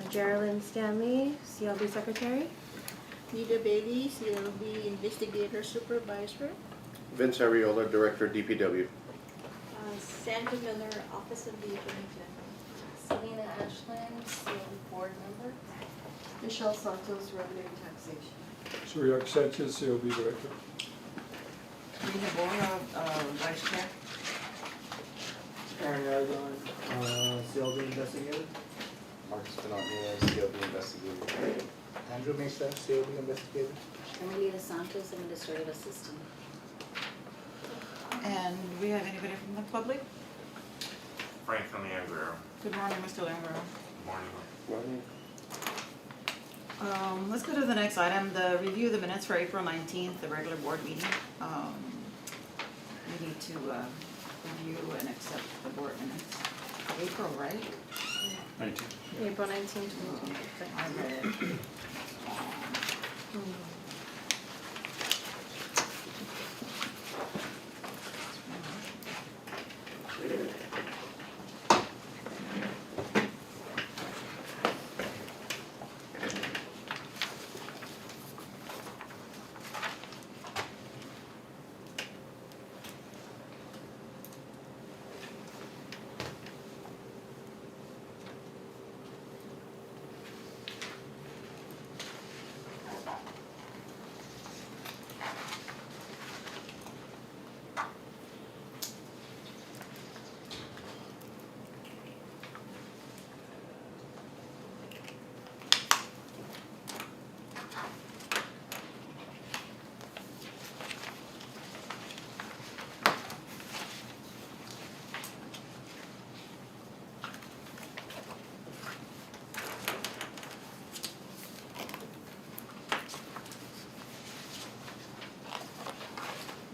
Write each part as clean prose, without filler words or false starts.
Geraldine Stanley, CLB Secretary. Nita Bailey, CLB Investigator Supervisor. Vince Ariola, Director, DPW. Sandra Miller, Office of the Attorney General. Selena Ashland, CLB Board Member. Michelle Santos, Revenue and Taxation. Surya Sanchez, CLB Director. Rita Bora, Vice Chair. Aaron Aragon, CLB Investigator. Marcus Benatnia, CLB Investigator. Andrew Mesa, CLB Investigator. Emilita Santos, Administrative Assistant. And do we have anybody from the public? Franklin Aguero. Good morning, Mr. Langro. Morning. Let's go to the next item, the review of the minutes for April 19th, the regular board meeting. We need to review and accept the board minutes. April, right? 19. April 19th, 2020. I read it.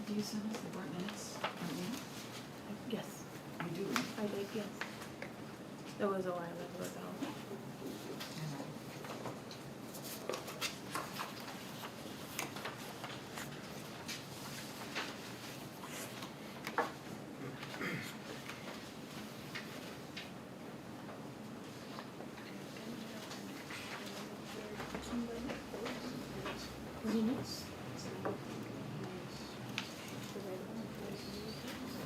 Do you send us the board minutes? Yes, You do. I did, yes. It was a while ago though.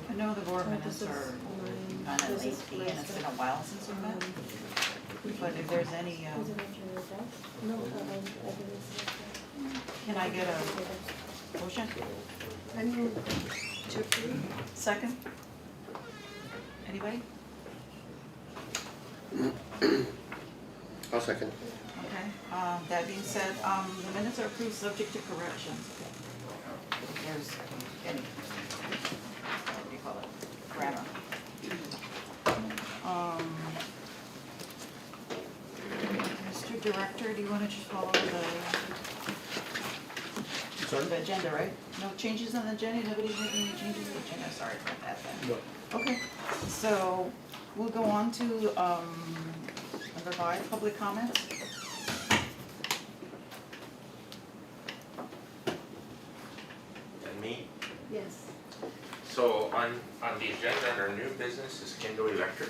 I know the board Oh, minutes this is are mine. kind of This is lengthy and it's been a Lisa's. while since we met. But if there's any, Is it at your desk? No, I think it's. can I get a motion? I move to approve. Second? Anybody? I'll second. Okay, that being said, the minutes are approved subject to correction. If there's any, what do you call it, grammar. Mr. Director, do you wanna just follow Sorry? the agenda, right? No changes on the agenda, nobody's making any changes to the agenda, sorry about that then. No. Okay, so we'll go on to, number 5, public comments. And me. Yes. So on the agenda, under new business is Kindle Electric.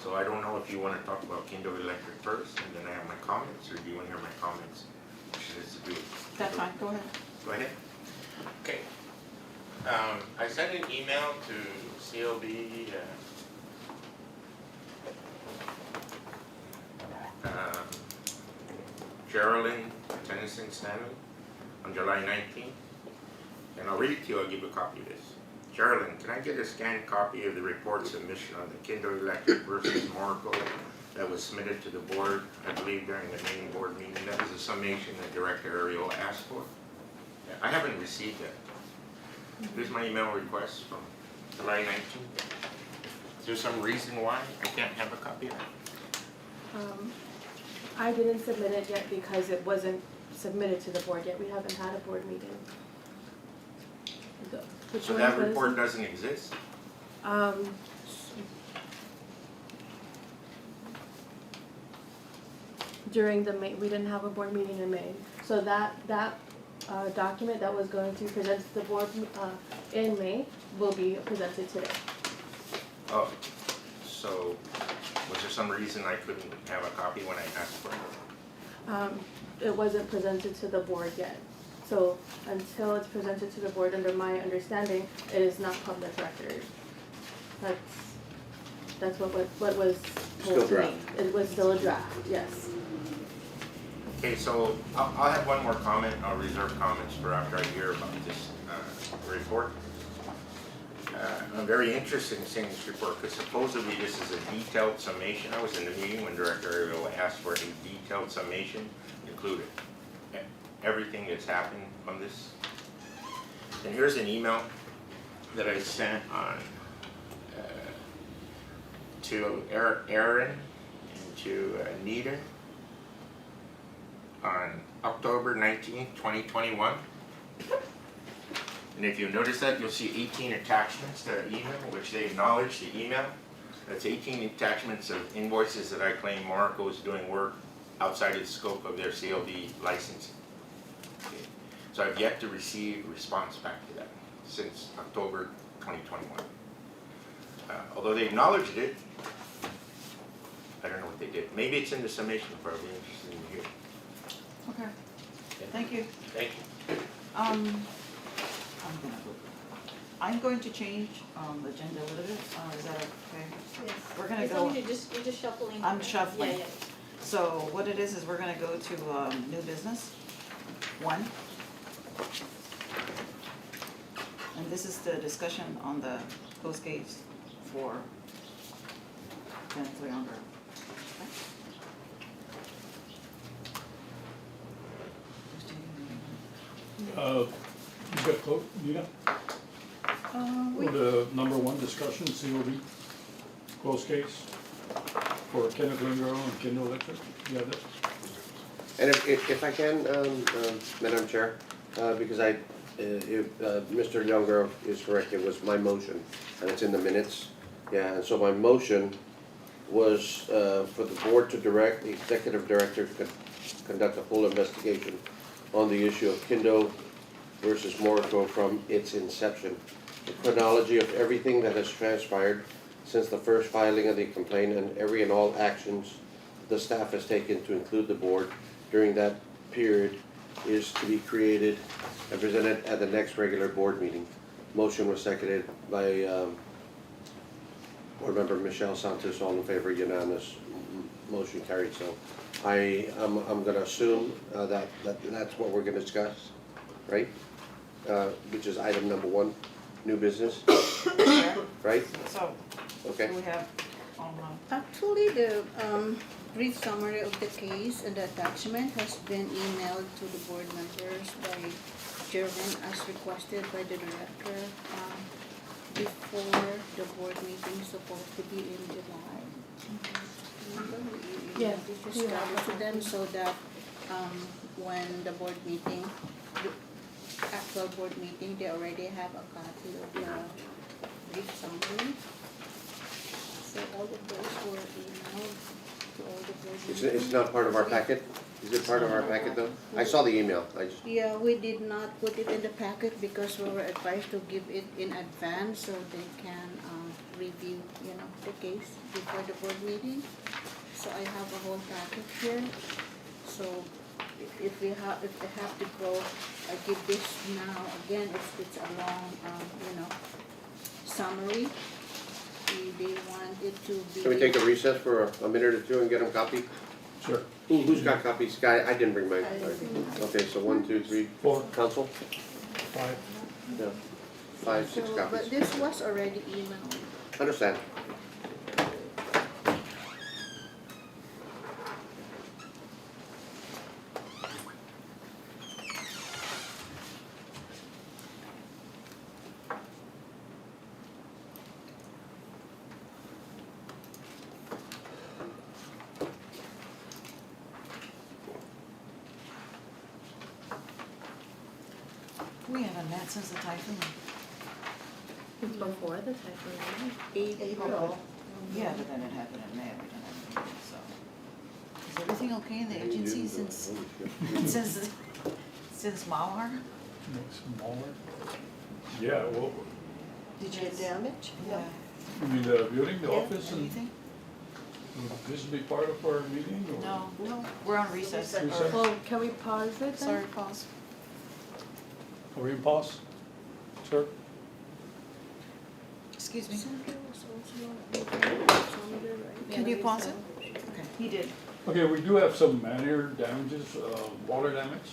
So I don't know if you want to talk about Kindle Electric first, and then I have my comments, or do you want to hear my comments? Which is to do with That's fine, go ahead. Go ahead. Okay. I sent an email to CLB Geraldine Tennyson Stanley on July 19th. And I'll read it to you, I'll give you a copy of this. Geraldine, can I get a scanned copy of the report submission on the Kindle Electric versus Morrico that was submitted to the board, I believe during the main board meeting? That was a summation that Director Ariel asked for. I haven't received that. Here's my email request from July 19th. Is there some reason why I can't have a copy of that? I didn't submit it yet because it wasn't submitted to the board yet. We haven't had a board meeting. Which So one that was report it? doesn't exist? During the May, we didn't have a board meeting in May. So that document that was going to present to the board in May will be presented today. Oh, so was there some reason I couldn't have a copy when I asked for it? It wasn't presented to the board yet. So until it's presented to the board, under my understanding, it is not public record. That's what was Still told to me. draft. It was still a draft, yes. Okay, so I'll have one more comment. I'll reserve comments for after I hear about this report. I'm very interested in seeing this report because supposedly this is a detailed summation. I was in the meeting when Director Ariel asked for a detailed summation included everything that's happened on this. And here's an email that I sent on to Aaron and to Anita on October 19th, 2021. And if you notice that, you'll see 18 attachments to the email, which they acknowledge the email. That's 18 attachments of invoices that I claim Marco is doing work outside of the scope of their CLD licensing. Okay. So I've yet to receive a response back to that since October 2021. Although they acknowledged it, I don't know what they did. Maybe it's in the summation, but I'd be interested in hearing. Okay, thank you. Thank you. I'm going to change the agenda a little bit, is that okay? Yes. We're gonna It's go, only you're just shuffling. I'm shuffling. Yeah, yeah. So what it is we're gonna go to new business, 1. And this is the discussion on the post gates for Kenneth Younger. You got close, Nina? We, For the number 1 discussion, COD, close case for Kenneth Lingaro and Kindle Electric. Yeah, that, And if I can, Madam Chair, because if Mr. Younger is correct, it was my motion, and it's in the minutes. Yeah, and so my motion was for the board to direct the executive director to conduct a full investigation on the issue of Kindo versus Morrico from its inception. The chronology of everything that has transpired since the first filing of the complaint and every and all actions the staff has taken to include the board during that period is to be created and presented at the next regular board meeting. Motion was seconded by Board Member Michelle Santos. All in favor, unanimous. Motion carried. So I'm gonna assume that's what we're gonna discuss, right? Which is item number 1, new business, right? So, Okay. we have on actually, the brief summary of the case and the attachment has been emailed to the board members by Jervin as requested by the director before the board meeting is supposed to be in July. Remember, we Yes. established to them so that when the board meeting, the actual board meeting, they already have a copy of the brief summary. So all of those were emailed to all the board members. It's not part of our packet? Is it part of our packet though? I saw the email. I just, Yeah, we did not put it in the packet because we were advised to give it in advance so they can review, the case before the board meeting. So I have a whole packet here. So if they have to go, I give this now. Again, it's a long, summary. They want it to be. can we take a recess for a minute or two and get them copied? sure. Who's got copies? Guy, I didn't bring mine. Okay, so 1, 2, 3, 4, council? 5. Yeah. 5, 6 So, copies. but this was already emailed. Understand. We haven't met since the typhoon. It's before the typhoon. April. Yeah, but then it happened in May, we didn't have anything, so. Is everything okay in the agency since Mauer? Smaller. Yeah, well, Did you? Damage? Yeah. you mean the building, the Yeah, office and? anything? Would this be part of our meeting or? No, No. we're on recess. Recess. Or- Well, can we pause it then? Sorry, pause. Are we in pause? Sir? Excuse me. Sandra was also on there, right? Can you pause it? Okay, he did. Okay, we do have some minor damages, water damage.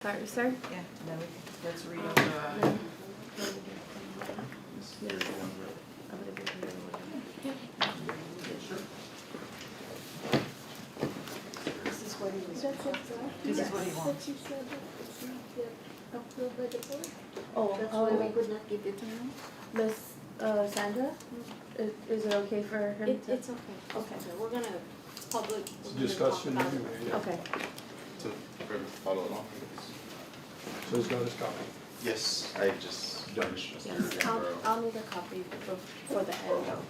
Sorry, sir? Yeah, then let's read over. This is what he was. This is what he wants. But you said that it's not yet approved by the board. Oh, That's why we could not give it to him. Miss Sandra, is it okay for him to? It's okay. Okay. We're gonna public, It's we're gonna talk discussion about it. anyway, yeah. Okay. To follow along. So he's got his copy. Yes, I just finished. Yes, I'll need a copy for the end though.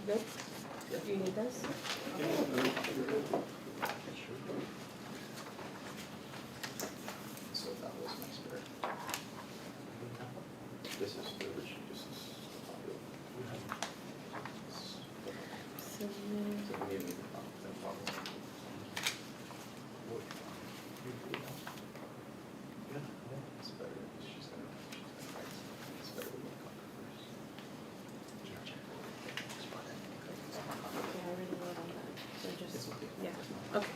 Good? Do you need this? So that was my spirit. This is the original, this is the copy of. So we need to follow. It's better, she's gonna write, it's better when we copy first. Okay, I already wrote on that, so just, It's okay. yeah, okay.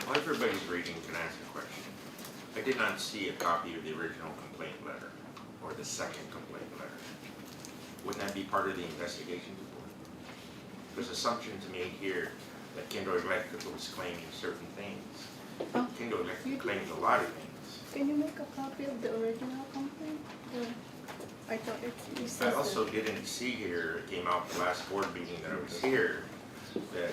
While everybody's reading, can I ask a question? I did not see a copy of the original complaint letter or the second complaint letter. Wouldn't that be part of the investigation report? There's assumptions made here that Kindle Electric was claiming certain things. Oh. Kindle Electric claims a lot of things. Can you make a copy of the original complaint? I thought it's. I also didn't see here, it came out the last board meeting that I was here, that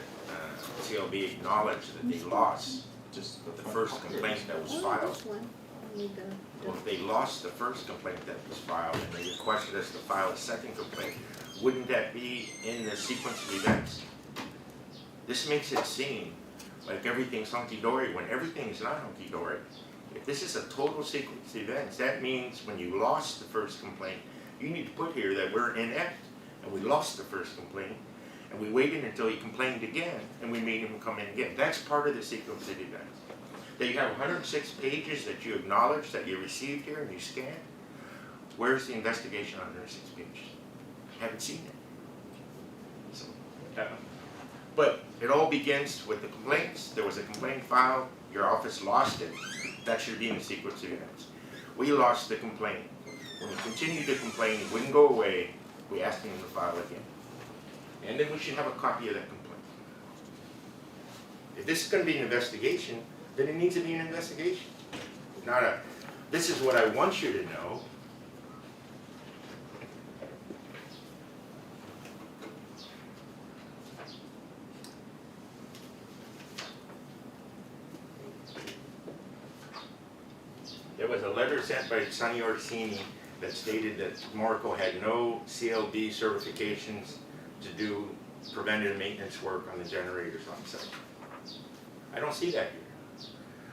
CLB acknowledged that they lost Just the first complaint that was Oh, filed. this one. I need the. Well, if they lost the first complaint that was filed and they requested us to file a second complaint, wouldn't that be in the sequence of events? This makes it seem like everything's hunky-dory when everything is not hunky-dory. If this is a total sequence of events, that means when you lost the first complaint, you need to put here that we're inept and we lost the first complaint and we waited until he complained again and we made him come in again. That's part of the sequence of events. That you have 106 pages that you acknowledge that you received here and you scanned. Where's the investigation on 106 pages? Haven't seen it. So, but it all begins with the complaints. There was a complaint filed. Your office lost it. That should be in the sequence of events. We lost the complaint. When we continued to complain, it wouldn't go away. We asked him to file again. And then we should have a copy of that complaint. If this is going to be an investigation, then it needs to be an investigation. Not a, this is what I want you to know. There was a letter sent by Sonny Orsini that stated that Morrico had no CLB certifications to do preventative maintenance work on the generators on site. I don't see that here.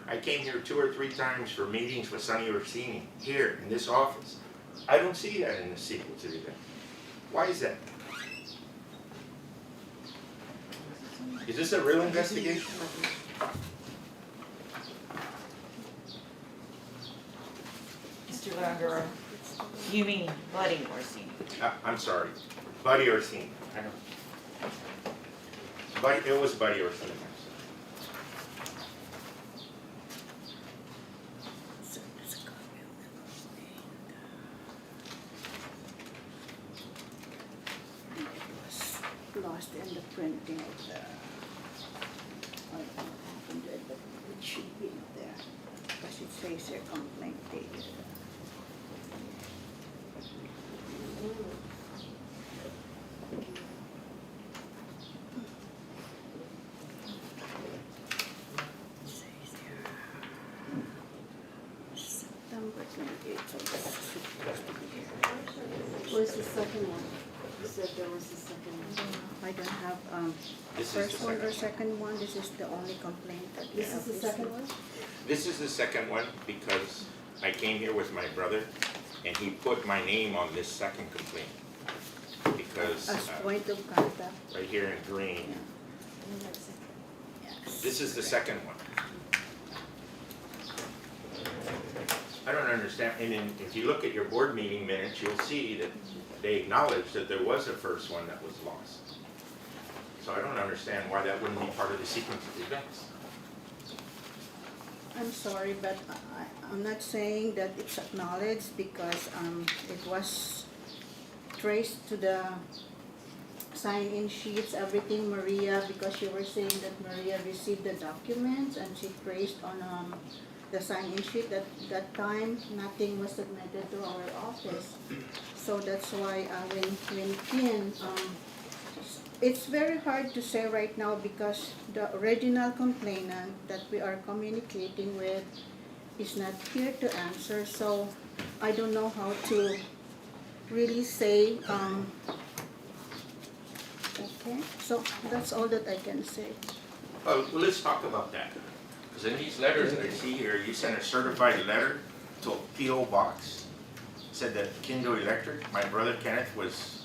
I came here 2 or 3 times for meetings with Sonny Orsini here in this office. I don't see that in the sequence of events. Why is that? Is this a real investigation? Mr. Langaro, you mean Buddy Orsini? I'm sorry, Buddy Orsini. I know. Buddy, it was Buddy Orsini. Lost in the printing of the. I don't know what happened to it, but it should be in there. Because it says here complaint date. September 28th, so that's supposed to be here. Where's the second one? You said there was a second one. I don't have, This is first the one or second. second one, this is the only complaint that we This have is the second received. one? This is the second one because I came here with my brother and he put my name on this second complaint. Because As point of contact, right here in green, yes. this is the second one. I don't understand, and then if you look at your board meeting minutes, you'll see that they acknowledge that there was a first one that was lost. So I don't understand why that wouldn't be part of the sequence of events. I'm sorry, but I'm not saying that it's acknowledged because it was traced to the sign-in sheets, everything Maria, because you were saying that Maria received the documents and she traced on the sign-in sheet. That time, nothing was submitted to our office. So that's why when Ken, it's very hard to say right now because the original complainant that we are communicating with is not here to answer. So I don't know how to really say, okay, so that's all that I can say. Well, let's talk about that. Because in these letters that I see here, you sent a certified letter to a P.O. box. Said that Kindle Electric, my brother Kenneth, was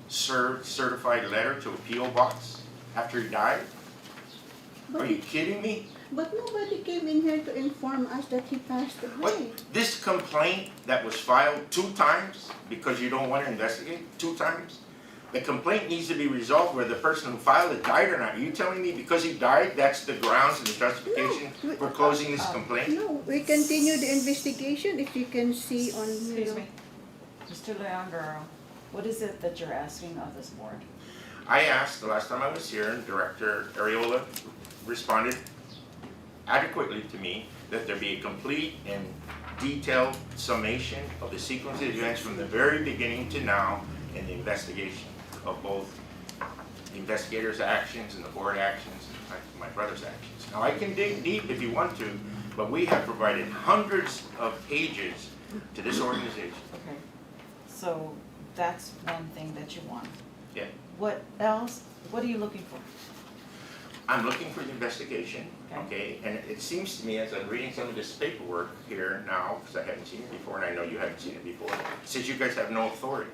served certified letter to a P.O. box after he died? Are you kidding me? But nobody came in here to inform us that he passed What, away. this complaint that was filed 2 times because you don't want to investigate, 2 times? The complaint needs to be resolved whether the person who filed it died or not. Are you telling me because he died, that's the grounds and the justification No, for closing this complaint? No, we continue the investigation if you can see on, you Excuse know. me. Mr. Leandro, What is it that you're asking of this board? I asked the last time I was here, and Director Ariola responded adequately to me that there be a complete and detailed summation of the sequence of events from the very beginning to now in the investigation of both the investigator's actions and the board actions and my brother's actions. Now I can dig deep if you want to, but we have provided hundreds of pages to this organization. Okay, so that's one thing that you want. Yeah. What else, what are you looking for? I'm looking for the investigation, okay? And it seems to me as I'm reading some of this paperwork here now, because I haven't seen it before, and I know you haven't seen it before, it says you guys have no authority.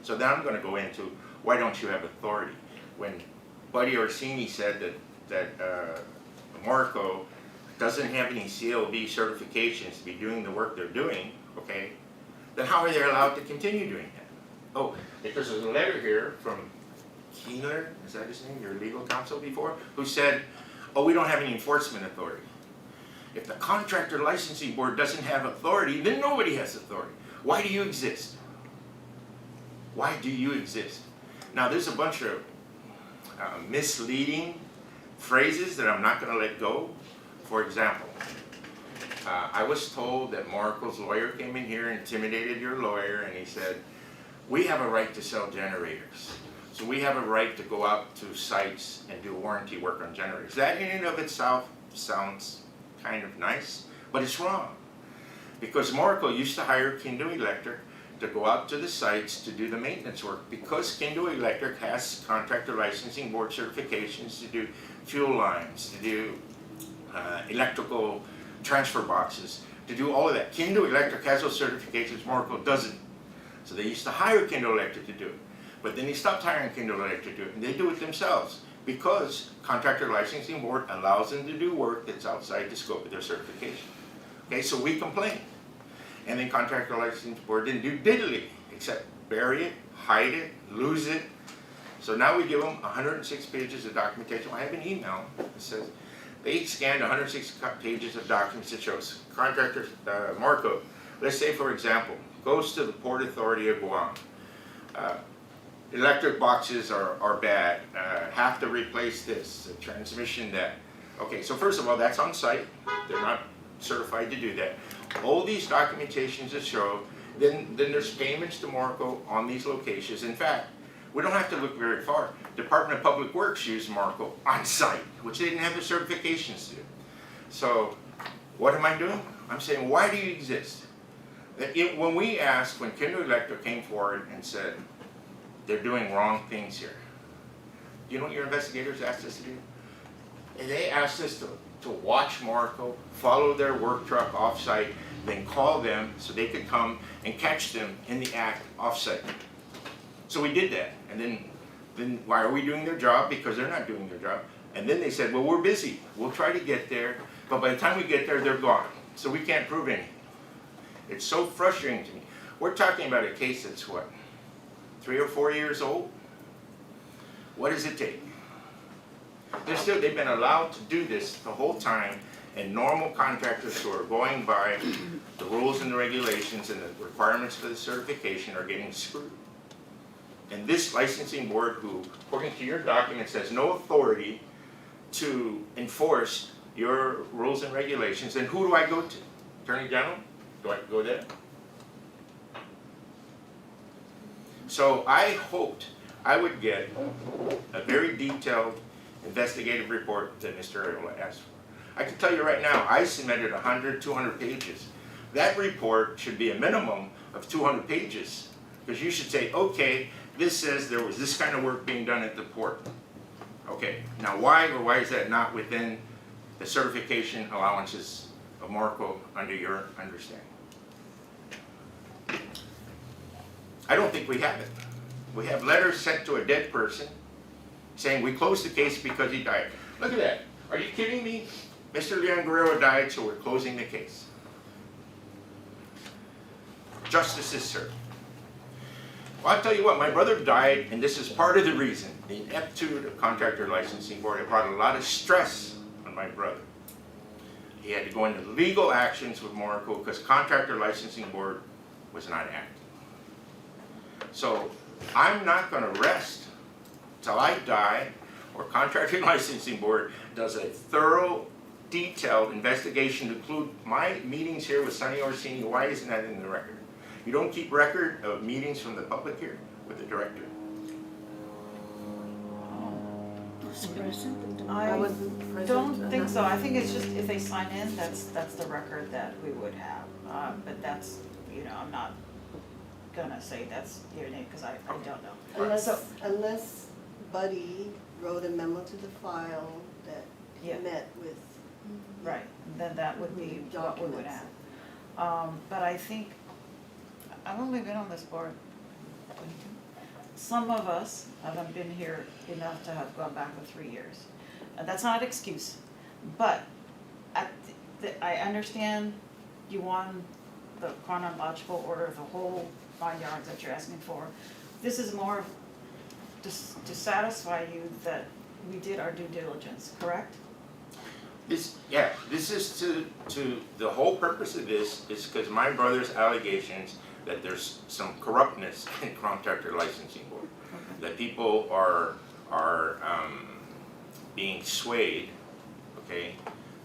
So then I'm gonna go into, why don't you have authority? When Buddy Orsini said that Marco doesn't have any CLB certifications to be doing the work they're doing, okay? Then how are they allowed to continue doing that? Oh, because there's a letter here from Keenler, is that his name, your legal counsel before, who said, oh, we don't have any enforcement authority. If the Contractor Licensing Board doesn't have authority, then nobody has authority. Why do you exist? Why do you exist? Now, there's a bunch of misleading phrases that I'm not going to let go. For example, I was told that Marco's lawyer came in here, intimidated your lawyer, and he said, we have a right to sell generators. So we have a right to go out to sites and do warranty work on generators. That in and of itself sounds kind of nice, but it's wrong. Because Marco used to hire Kindo Electric to go out to the sites to do the maintenance work. Because Kindo Electric has Contractor Licensing Board certifications to do fuel lines, to do electrical transfer boxes, to do all of that. Kindo Electric has those certifications, Marco doesn't. So they used to hire Kindo Electric to do it. But then he stopped hiring Kindo Electric to do it, and they do it themselves because Contractor Licensing Board allows them to do work that's outside the scope of their certification. Okay, so we complained. And then Contractor Licensing Board didn't do diddly except bury it, hide it, lose it. So now we give them 106 pages of documentation. I have an email that says they scanned 106 pages of documents that shows Contractor Marco, let's say for example, goes to the Port Authority of Guam. Electric boxes are bad, have to replace this, the transmission that. Okay, so first of all, that's on site. They're not certified to do that. All these documentations that show, then there's payments to Marco on these locations. In fact, we don't have to look very far. Department of Public Works used Marco on site, which they didn't have the certifications to do. So what am I doing? I'm saying, why do you exist? When we asked, when Kindo Electric came forward and said, they're doing wrong things here. Do you know what your investigators asked us to do? And they asked us to watch Marco, follow their work truck off-site, then call them so they could come and catch them in the act off-site. So we did that. And then why are we doing their job? Because they're not doing their job. And then they said, well, we're busy. We'll try to get there. But by the time we get there, they're gone. So we can't prove anything. It's so frustrating to me. We're talking about a case that's what? 3 or 4 years old? What does it take? They've been allowed to do this the whole time, and normal contractors who are going by the rules and the regulations and the requirements for the certification are getting screwed. And this licensing board, who, according to your documents, has no authority to enforce your rules and regulations, then who do I go to? Attorney General? Do I go there? So I hoped I would get a very detailed investigative report that Mr. Ariola asked for. I can tell you right now, I submitted 100, 200 pages. That report should be a minimum of 200 pages, because you should say, okay, this says there was this kind of work being done at the port. Okay, now why is that not within the certification allowances of Marco under your understanding? I don't think we have it. We have letters sent to a dead person saying we closed the case because he died. Look at that. Are you kidding me? Mr. Leon Guerrero died, so we're closing the case. Justice is served. Well, I'll tell you what, my brother died, and this is part of the reason. The ineptitude of Contractor Licensing Board, it brought a lot of stress on my brother. He had to go into legal actions with Marco because Contractor Licensing Board was not acting. So I'm not gonna rest till I die, or Contractor Licensing Board does a thorough, detailed investigation to include my meetings here with Sonny Orsini. Why isn't that in the record? You don't keep record of meetings from the public here with the director? Who's present? I I wasn't present. don't think so, I think it's just if they sign in, that's the record that we would have. But that's, you know, I'm not gonna say that's your name, cause I don't know. So- Unless Buddy wrote a memo to the file that Yeah. met with. Right, then that would be what we would Documents. have. But I think, I've only been on this board 22. Some of us haven't been here enough to have gone back for 3 years. And that's not an excuse, but I understand you want the chronological order of the whole 5 yards that you're asking for. This is more to satisfy you that we did our due diligence, correct? This is to, the whole purpose of this is because my brother's allegations that there's some corruptness in Contractor Licensing Board. That people are being swayed, okay,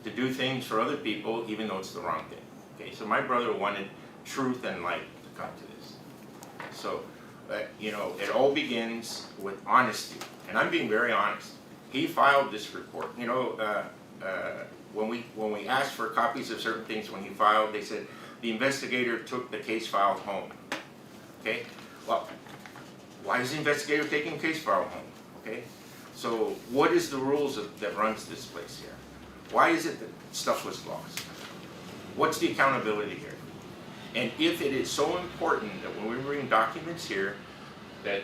to do things for other people even though it's the wrong thing. Okay, so my brother wanted truth and light to come to this. So, you know, it all begins with honesty, and I'm being very honest. He filed this report. You know, when we asked for copies of certain things when he filed, they said the investigator took the case file home. Okay, well, why is the investigator taking case file home? Okay, so what is the rules that runs this place here? Why is it that stuff was lost? What's the accountability here? And if it is so important that when we bring documents here, that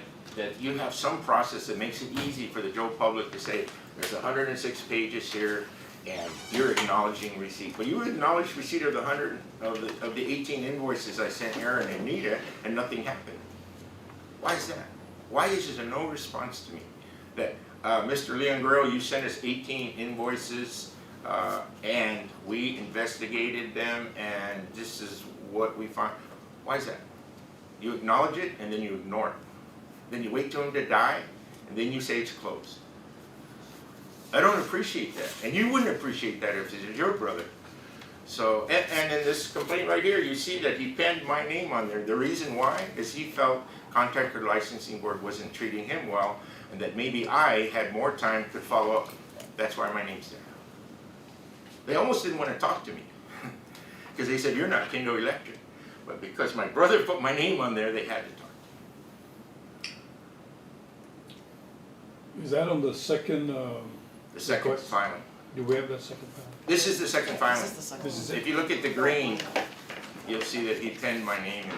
you have some process that makes it easy for the Joe public to say, there's 106 pages here, and you're acknowledging receipt. But you acknowledged receipt of the 18 invoices I sent Aaron and Nita, and nothing happened. Why is that? Why is there no response to me? That, Mr. Leon Guerrero, you sent us 18 invoices, and we investigated them, and this is what we found. Why is that? You acknowledge it, and then you ignore it. Then you wait till him to die, and then you say it's closed. I don't appreciate that, and you wouldn't appreciate that if it was your brother. So, and in this complaint right here, you see that he penned my name on there. The reason why is he felt Contractor Licensing Board wasn't treating him well, and that maybe I had more time to follow up. That's why my name's there. They almost didn't want to talk to me, because they said, you're not Kindo Electric. But because my brother put my name on there, they had to talk. Is that on the second, The second Request? filing. do we have that second file? This is the second filing. This is the second This one. is it. If you look at the green, you'll see that he penned my name in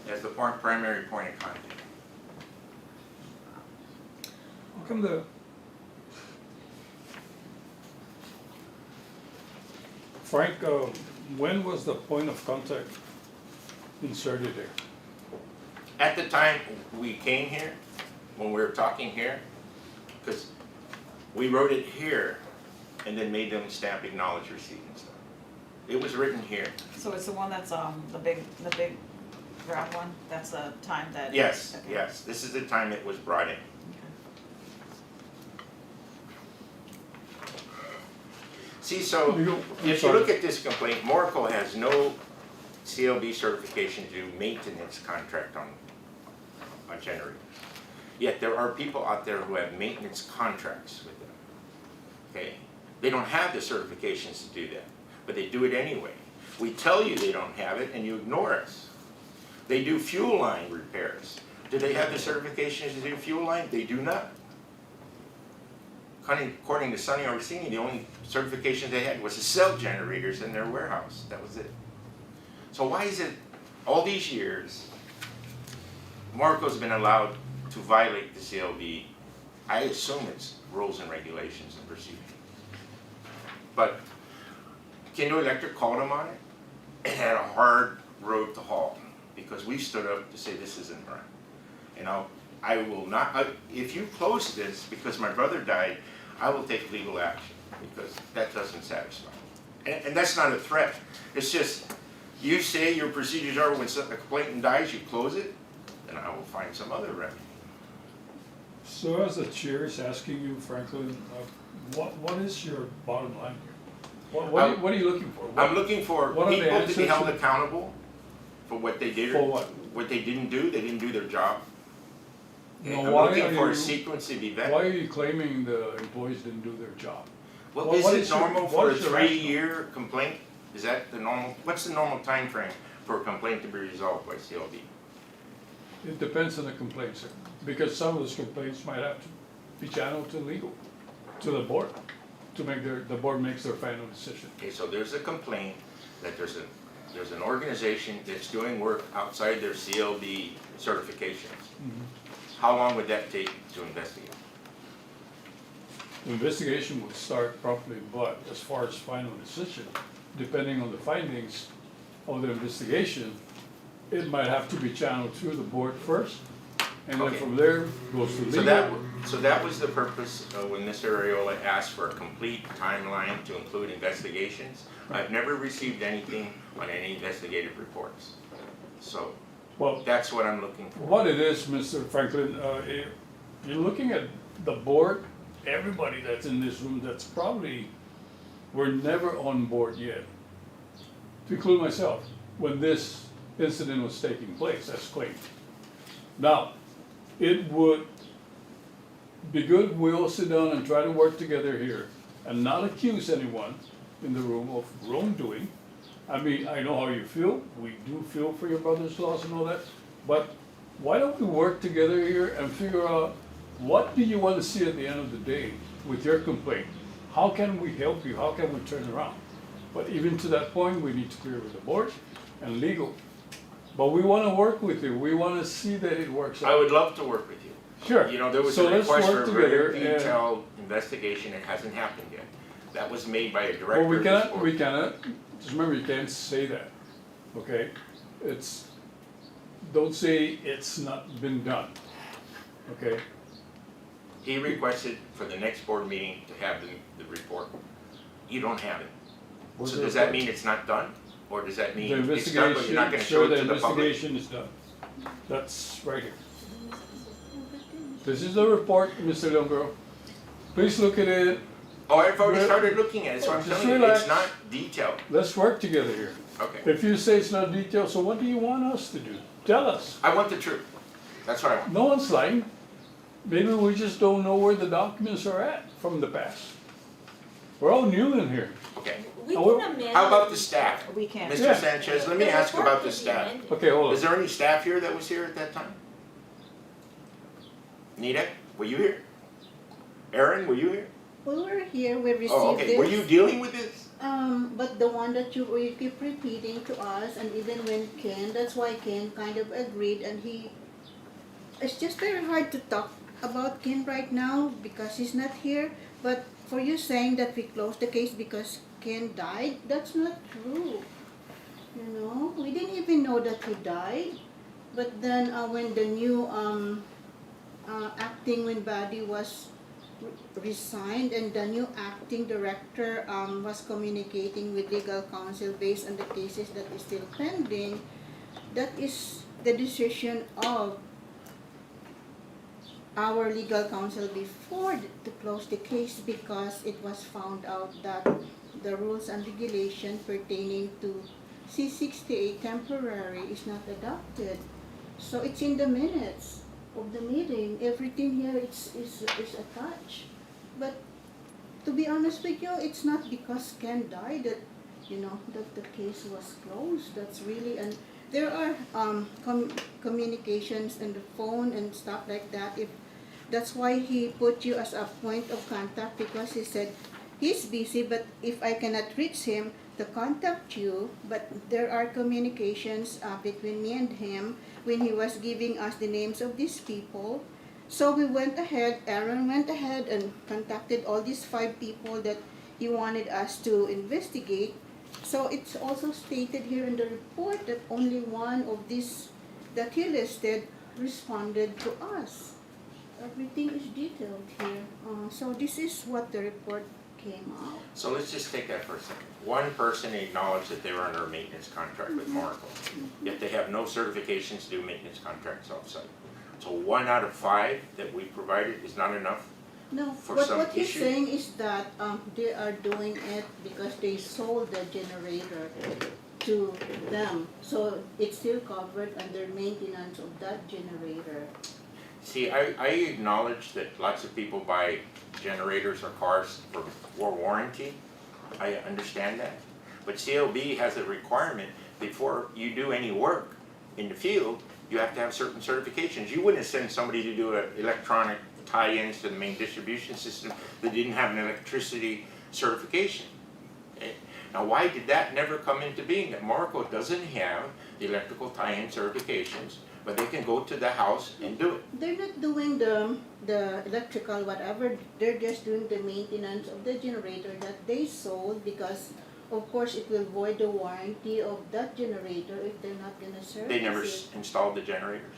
there as the primary point of contact. How come Frank, when was the point of contact inserted there? At the time we came here, when we were talking here, because we wrote it here and then made them stamp acknowledge receipt and stuff. It was written here. So it's the one that's, the big round one, that's the time that. Yes, Okay. yes, this is the time it was brought in. See, so I'm if you sorry. look at this complaint, Morco has no CLB certification to do maintenance contract on generators. Yet there are people out there who have maintenance contracts with them. Okay? They don't have the certifications to do that, but they do it anyway. We tell you they don't have it and you ignore us. They do fuel line repairs. Do they have the certifications to do fuel line? They do not. According to Sonny Orsini, the only certification they had was the cell generators in their warehouse. That was it. So why is it all these years, Marco's been allowed to violate the CLB? I assume it's rules and regulations and procedure. But Kindo Electric called him on it and had a hard road to haul because we stood up to say this isn't right. And I will not, if you close this because my brother died, I will take legal action because that doesn't satisfy me. And that's not a threat. It's just You say your procedures are when a complainant dies, you close it, then I will find some other remedy. So as the chair is asking you, Franklin, what is your bottom line here? What are you looking for? I'm looking for what are the people to be answers held to- accountable for what they did or For what? what they didn't do. They didn't do their job. No, I'm why looking are for a you- sequence of events. Why are you claiming the employees didn't do their job? Well, what is is it your- normal what for a is your rationale? 3-year complaint? Is that the normal, what's the normal time frame for a complaint to be resolved by CLD? It depends on the complaint, sir, because some of those complaints might have to be channeled to legal, to the board, to make the board makes their final decision. Okay, so there's a complaint that there's an organization that's doing work outside their CLD certifications. How long would that take to investigate? The investigation would start properly, but as far as final decision, depending on the findings of the investigation, it might have to be channeled through the board first, and then Okay. from there goes to So legal. that was the purpose when Mr. Ariola asked for a complete timeline to include investigations. I've never received anything on any investigative reports. So Well, that's what I'm looking for. what it is, Mr. Franklin, you're looking at the board, everybody that's in this room that's probably, were never on board yet, to include myself, when this incident was taking place, as claimed. Now, it would be good, we'll sit down and try to work together here and not accuse anyone in the room of wrongdoing. I mean, I know how you feel, we do feel for your brother's loss and all that, but why don't we work together here and figure out what do you want to see at the end of the day with your complaint? How can we help you? How can we turn around? But even to that point, we need to clear with the board and legal. But we want to work with you. We want to see that it works I out. would love to work with you. Sure. You know, there was So a let's request work for a together very and- detailed investigation, it hasn't happened yet. That was made by a Well, director we of this cannot, board. we cannot, just remember, you can't say that, okay? Don't say it's not been done, okay? He requested for the next board meeting to have the report. You don't have it. Where's So the does that report? mean it's not done? Or does that mean The it's done, but you're not investigation, gonna show sure, it the to the public? investigation is done. That's right here. This is the report, Mr. Leongro. Please look at it. Oh, I've already Well, started looking at it, so I'm just telling you, relax. it's not detailed. Let's work together here. Okay. If you say it's not detailed, so what do you want us to do? Tell us. I want the truth. That's what I want. No one's lying. Maybe we just don't know where the documents are at from the past. We're all new in here. Okay. We How- can amend. How about the staff? We can't. Mr. Yeah. Sanchez, let me ask report about can the be staff. amended. Okay, hold Is on. there any staff here that was here at that time? Nita, were you here? Aaron, were you here? We were here, we received Oh, okay. this. Were you dealing with this? But the one that you keep repeating to us, and even when Ken, that's why Ken kind of agreed, and it's just very hard to talk about Ken right now because he's not here. But for you saying that we closed the case because Ken died, that's not true. You know, we didn't even know that he died. But then when the new acting when Buddy was resigned and the new acting director was communicating with legal counsel based on the cases that is still pending, that is the decision of our legal counsel before to close the case because it was found out that the rules and regulation pertaining to C-68 temporary is not adopted. So it's in the minutes of the meeting. Everything here is attached. But to be honest with you, it's not because Ken died that that the case was closed. That's really, and there are communications on the phone and stuff like that. If that's why he put you as a point of contact because he said he's busy, but if I cannot reach him to contact you, but there are communications between me and him when he was giving us the names of these people. So we went ahead, Aaron went ahead and contacted all these 5 people that he wanted us to investigate. So it's also stated here in the report that only one of these that he listed responded to us. Everything is detailed here. So this is what the report came out. So let's just take that for a second. one person acknowledged that they were under a maintenance contract with Moracle, yet they have no certifications to do maintenance contracts off-site. So 1 out of 5 that we provided is not enough. No, For what, some what he's issue? saying is that they are doing it because they sold the generator to them. So it's still covered under maintenance of that generator. See, I acknowledge that lots of people buy generators or cars for warranty. I understand that. But CLB has a requirement before you do any work in the field, you have to have certain certifications. You wouldn't send somebody to do an electronic tie-ins to the main distribution system that didn't have an electricity certification. Okay? Now, why did that never come into being? That Moracle doesn't have the electrical tie-in certifications, but they can go to the house and do it. They're not doing the electrical whatever, they're just doing the maintenance of the generator that they sold because of course it will void the warranty of that generator if they're not gonna service They never it. installed the generators.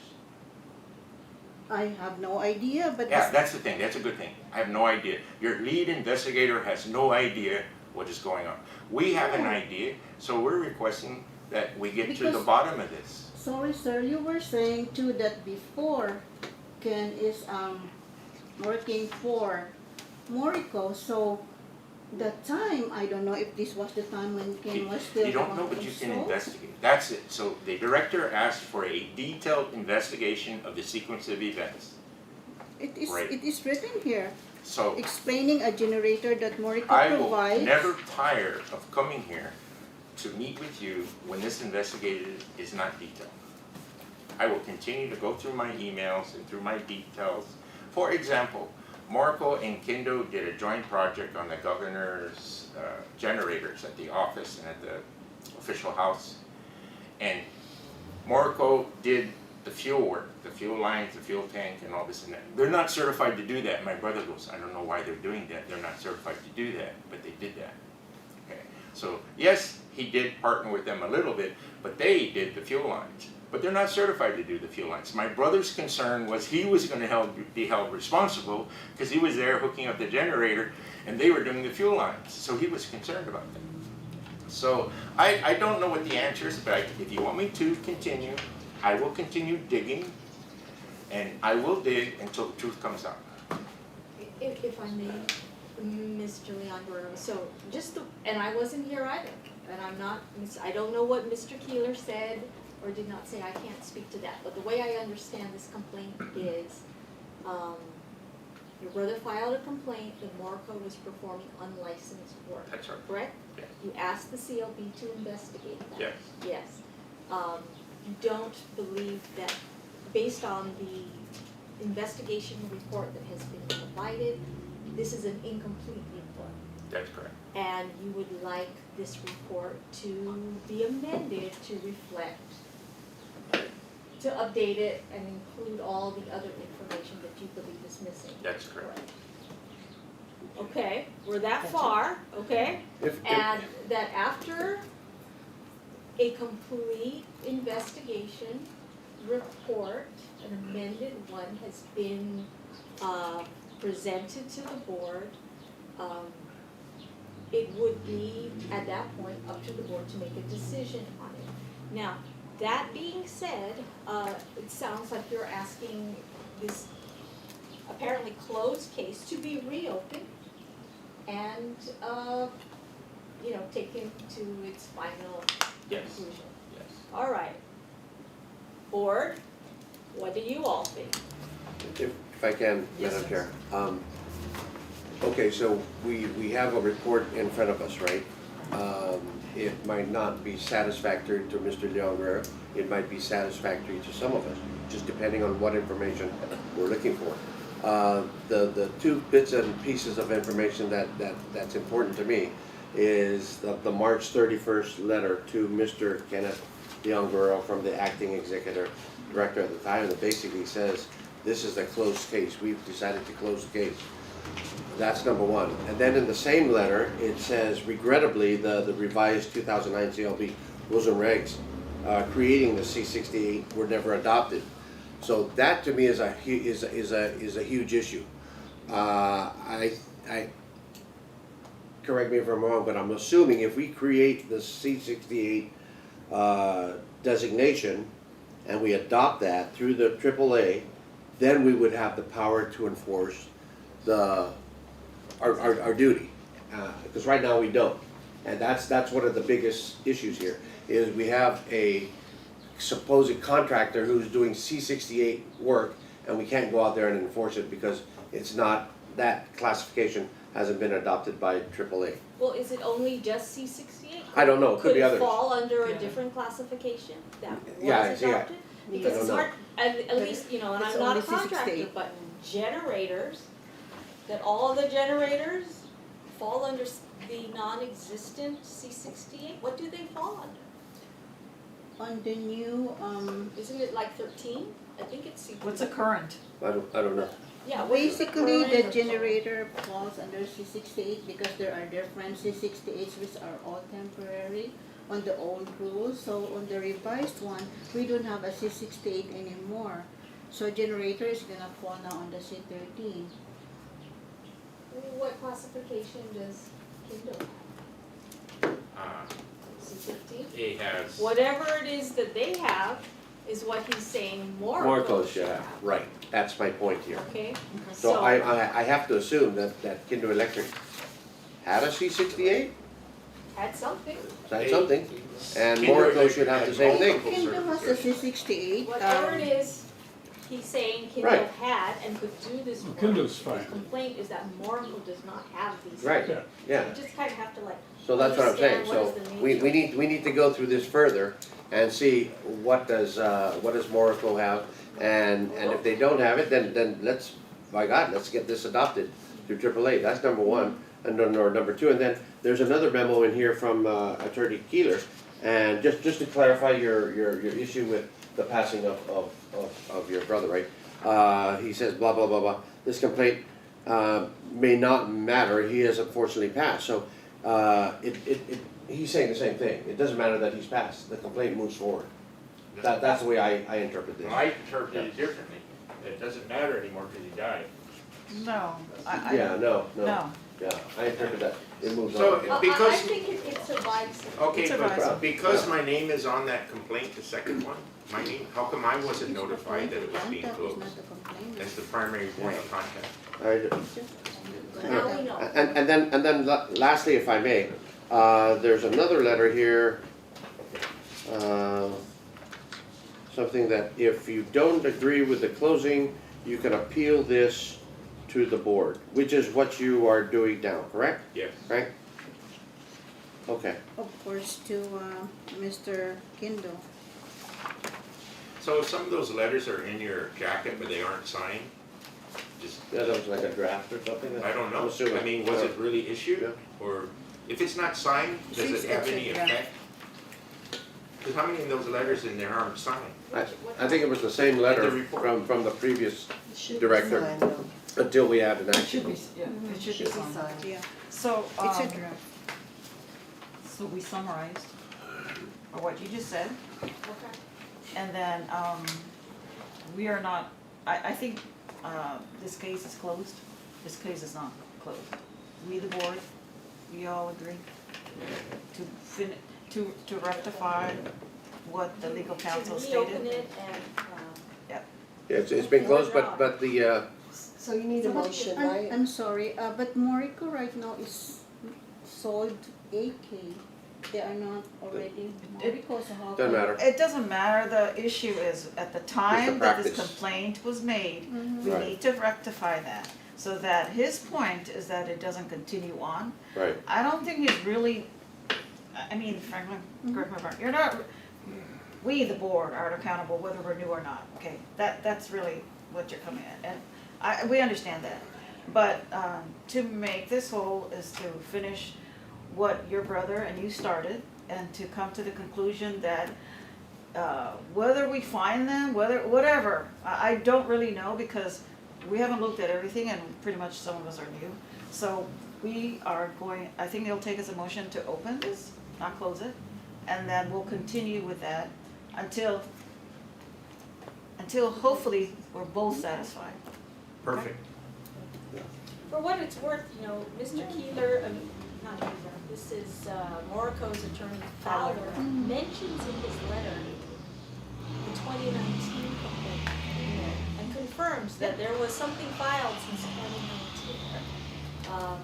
I have no idea, but Yeah, that's the thing, that's a good thing. I have no idea. Your lead investigator has no idea what is going on. We have an idea, so we're requesting that we get to the Because- bottom of this. sorry sir, you were saying too that before Ken is working for Morico, so the time, I don't know if this was the time when Ken was still You don't know, but you can also. investigate. That's it. So the director asked for a detailed investigation of the sequence of events. Right. It is written here, So explaining a generator that Morico I will provides. never tire of coming here to meet with you when this investigation is not detailed. I will continue to go through my emails and through my details. For example, Morco and Kindo did a joint project on the governor's generators at the office and at the official house. And Morco did the fuel work, the fuel lines, the fuel tank, and all this and that. They're not certified to do that. My brother goes, I don't know why they're doing that. They're not certified to do that, but they did that. Okay. So yes, he did partner with them a little bit, but they did the fuel lines. But they're not certified to do the fuel lines. My brother's concern was he was going to be held responsible because he was there hooking up the generator and they were doing the fuel lines. So he was concerned about that. So I don't know what the answer is, but if you want me to continue, I will continue digging and I will dig until the truth comes out. If I may, Mr. Leandro, so and I wasn't here either, and I don't know what Mr. Keeler said or did not say, I can't speak to that, but the way I understand this complaint is, your brother filed a complaint that Morco was performing unlicensed work, That's right. correct? Yes. You asked the CLB to investigate that? Yes. Yes. You don't believe that, based on the investigation report that has been provided, this is an incomplete report? That's correct. And you would like this report to be amended to reflect, to update it and include all the other information that you believe is missing? That's correct. Okay, we're that far, okay? And that after a complete investigation report, an amended one has been presented to the board, it would be at that point up to the board to make a decision on it. Now, that being said, it sounds like you're asking this apparently closed case to be reopened and, taken to its final Yes. conclusion. Yes. All right. Board, what do you all think? If I can, Yes, Madam sir. Chair. Okay, so we have a report in front of us, right? It might not be satisfactory to Mr. Leon. It might be satisfactory to some of us, just depending on what information we're looking for. The two bits and pieces of information that's important to me is the March 31st letter to Mr. Kenneth Leon from the acting executive director at the time that basically says, this is a closed case. We've decided to close the case. That's number one. And then in the same letter, it says, regrettably, the revised 2009 CLB rules and regs creating the C68 were never adopted. So that to me is a huge issue. correct me if I'm wrong, but I'm assuming if we create the C-68 designation and we adopt that through the AAA, then we would have the power to enforce our duty. Because right now we don't. And that's one of the biggest issues here, is we have a supposed contractor who's doing C-68 work, and we can't go out there and enforce it because it's not, that classification hasn't been adopted by AAA. Well, is it only just C-68? I don't know, it could be others. Could it fall under a Yeah. different classification that Yeah, was see, I- adopted? Because I it's don't hard, at least, you know, and It's I'm not a only C-68. contractor, but generators, that all of the generators fall under the non-existent C-68? What do they fall under? On the new, Isn't it like 13? I think it's C. What's a current? I don't know. Yeah, what's basically current the or- generator falls under C-68 because there are different C-68s which are all temporary on the old rules. So on the revised one, we don't have a C-68 anymore. So generator is gonna fall now on the C-13. What classification does Kindle have? C-15? It has. Whatever it is that they have is what he's saying more Morocco should have, right, that's my point here. Okay, So I have to assume that Kinder Electric had a C-68, had something, had something, and Kinder Morocco should Electric have the had same thing. multiple Kindle has a certifications. C-68. whatever it is, he's saying Kindle Right. had and could do this work. Kindle's fine. The complaint is that Morocco does not have these. Right, Yeah. yeah. You just kind of have to like, So that's what I'm saying, Understand so what is the we nature. need to go through this further and see what does Morocco have, and if they don't have it, then let's, by God, let's get this adopted through AAA, that's number one, and then, or number two, and then there's another memo in here from Attorney Keeler, and just to clarify your issue with the passing of your brother, right? He says blah, blah, blah, blah, this complaint may not matter, he has unfortunately passed, so he's saying the same thing. It doesn't matter that he's passed. The complaint moves forward. That's the way I interpret this. I interpret it differently. It doesn't matter anymore because he died. No, Yeah, no. no. Yeah, I interpret that. It moves So, on. I because, think it survives. okay, It's a but rise. because my name is on that complaint, the second one, my name, how come I wasn't notified that it was being Contact is closed? not the complainant. That's the primary point of contact. Now we know. And then lastly, if I may, there's another letter here. Something that if you don't agree with the closing, you can appeal this to the board, which is what you are doing now, correct? Yes. Right? Okay. Of course, to Mr. Kindle. So some of those letters are in your jacket, but they aren't signed? Just, Yeah, that was like a draft or something? I don't know. I'm assuming. I mean, was it really Yeah. issued? Or if it's not signed, does it have any effect? Because how many of those letters in there aren't signed? I think it was the same letter The report. from the previous It should be Director. signed, though. until we have an It action. should be, yeah, it should be signed. signed. Yeah, So, it's a draft. so we summarized, or what you just said, Okay. and then, we are not, I think, this case is closed. This case is not closed. We, the board, we all agree to rectify what the legal counsel Should reopen stated. it and, Yeah, it's been closed, but the, So you need a motion, right? I'm sorry, but Morico right now is sold AK. They are not already, Morico's a hawker. doesn't matter. It doesn't matter, the issue is, at the time that this practice. complaint was made, Mhm. we Right. need to rectify that. So that his point is that it doesn't continue on. Right. I don't think he's really, I mean, frankly, correct me if I'm wrong, you're not, we, the board, are accountable whether we're new or not, okay? That's really what you're coming at, and we understand that. But, to make this whole is to finish what your brother and you started, and to come to the conclusion that, whether we find them, whatever, I don't really know, because we haven't looked at everything, and pretty much some of us are new. So we are going, I think it'll take us a motion to open this, not close it, and then we'll continue with that until hopefully we're both satisfied. Perfect. for what it's worth, you know, Mr. Keeler, not either. This is, Morico's attorney Fowler mentions in his letter the 2019 complaint and confirms that there was something filed since 2019.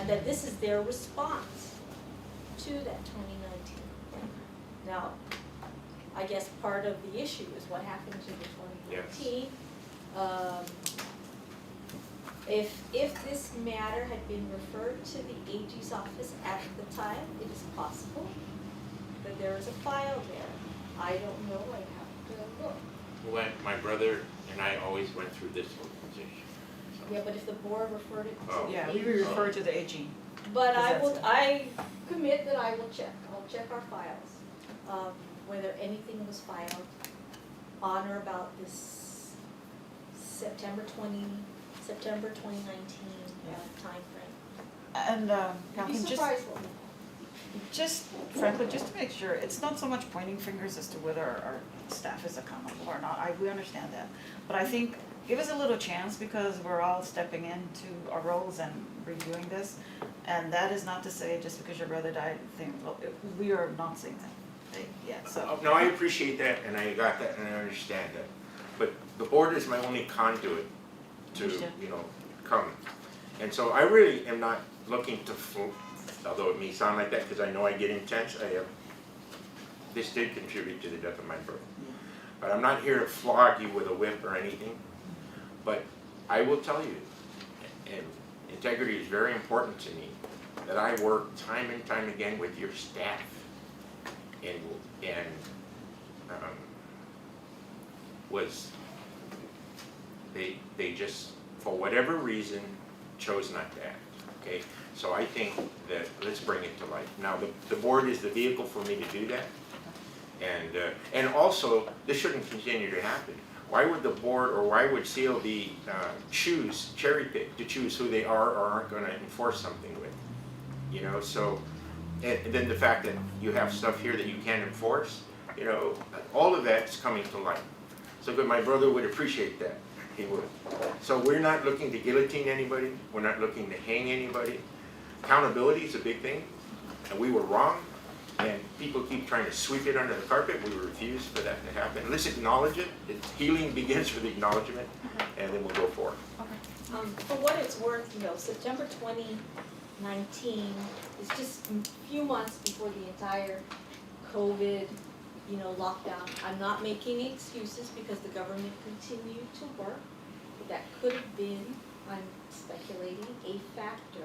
And that this is their response to that 2019 complaint. Now, I guess part of the issue is what happened to the 2019. If this matter had been referred to the AG's office at the time, it is possible that there is a file there. I don't know, I have to look. When my brother and I always went through this whole position. So. Yeah, but if the board referred it to Oh. the Yeah, AG. we refer to the AG. But I Because will, that's- I commit that I will check, I'll check our files, whether anything was filed on or about this September 2019 timeframe. And You'd be Kathleen, just, surprised what just frankly, just to make sure, it's not so much pointing fingers as to whether our staff is accountable or not, we understand that. But I think, give us a little chance because we're all stepping into our roles and reviewing this. And that is not to say just because your brother died, we are not saying that, yeah, so. No, I appreciate that, and I got that, and I understand that. But the board is my only conduit to, Understand. come. And so I really am not looking to, although it may sound like that because I know I get intense, this did contribute to the death of my brother. But I'm not here to flog you with a whip or anything. But I will tell you, and integrity is very important to me, that I work time and time again with your staff. And was, they just, for whatever reason, chose not to act, okay? So I think that, let's bring it to life. Now, the board is the vehicle for me to do that. And also, this shouldn't continue to happen. Why would the board, or why would CLD cherry pick to choose who they are or aren't gonna enforce something with? So, and then the fact that you have stuff here that you can't enforce, all of that's coming to light. So good, my brother would appreciate that, he would. So we're not looking to guillotine anybody, we're not looking to hang anybody. Accountability is a big thing, and we were wrong, and people keep trying to sweep it under the carpet. We refuse for that to happen. Let's acknowledge it. Healing begins with acknowledgement, and then we'll go forward. For what it's worth, September 2019 is just a few months before the entire COVID, lockdown. I'm not making excuses because the government continued to work. But that could have been, I'm speculating, a factor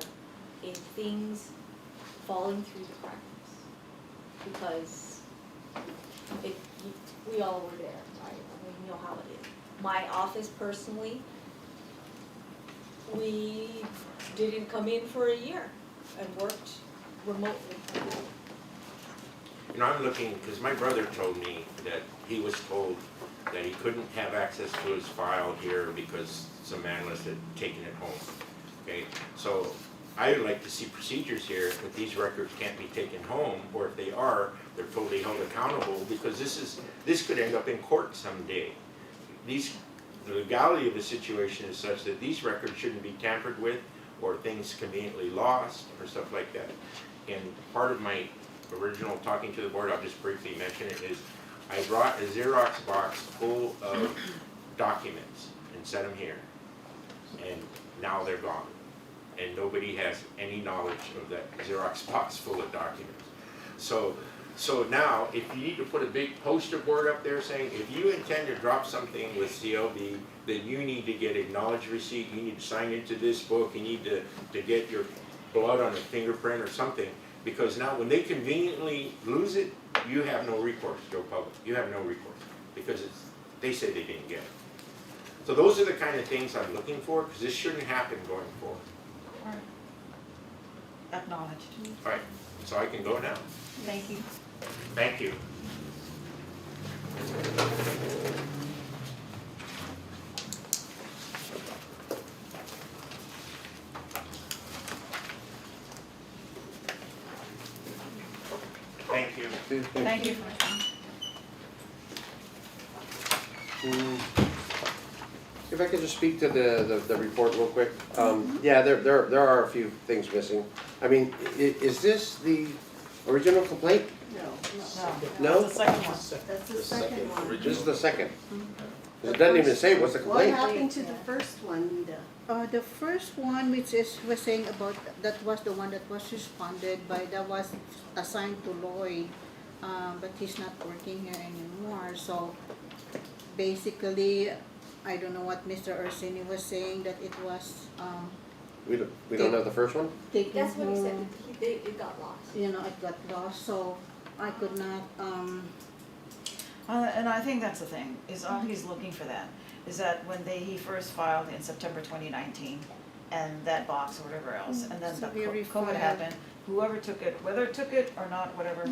in things falling through the cracks. Because we all were there, right? We know how it is. My office personally, we didn't come in for a year and worked remotely. I'm looking, because my brother told me that he was told that he couldn't have access to his file here because some analyst had taken it home, okay? So I'd like to see procedures here that these records can't be taken home, or if they are, they're totally held accountable, because this could end up in court someday. The legality of the situation is such that these records shouldn't be tampered with, or things conveniently lost, or stuff like that. And part of my original talking to the board, I'll just briefly mention it, is I brought a Xerox box full of documents and set them here. And now they're gone. And nobody has any knowledge of that Xerox box full of documents. So now, if you need to put a big poster board up there saying, if you intend to drop something with CLD, then you need to get acknowledged receipt, you need to sign into this book, you need to get your blood on a fingerprint or something, because now when they conveniently lose it, you have no recourse, Joe Public. You have no recourse, because they say they didn't get it. So those are the kind of things I'm looking for, because this shouldn't happen going forward. Alright. Acknowledged. All right, so I can go now. Thank you. Thank you. Thank you. Thank you. If I could just speak to the report real quick. Yeah, there are a few things missing. I mean, is this the original complaint? No, No? That's the second one. That's the second one. This is the second. 'Cause it doesn't even say what's the What complaint. happened to the first one, Nita? the first one, which is, was saying about, that was the one that was responded by, that was assigned to Lloyd, but he's not working here anymore, so basically, I don't know what Mr. Orsini was saying, that it was, We don't have the first one? taken That's what he said, home, it got lost. you know, it got lost, so I could not, And I think that's the thing, is all he's looking for that, is that when he first filed in September 2019, and that box or whatever else, and then So the we COVID refiled. happened, whoever took it, whether it took it or not, whatever,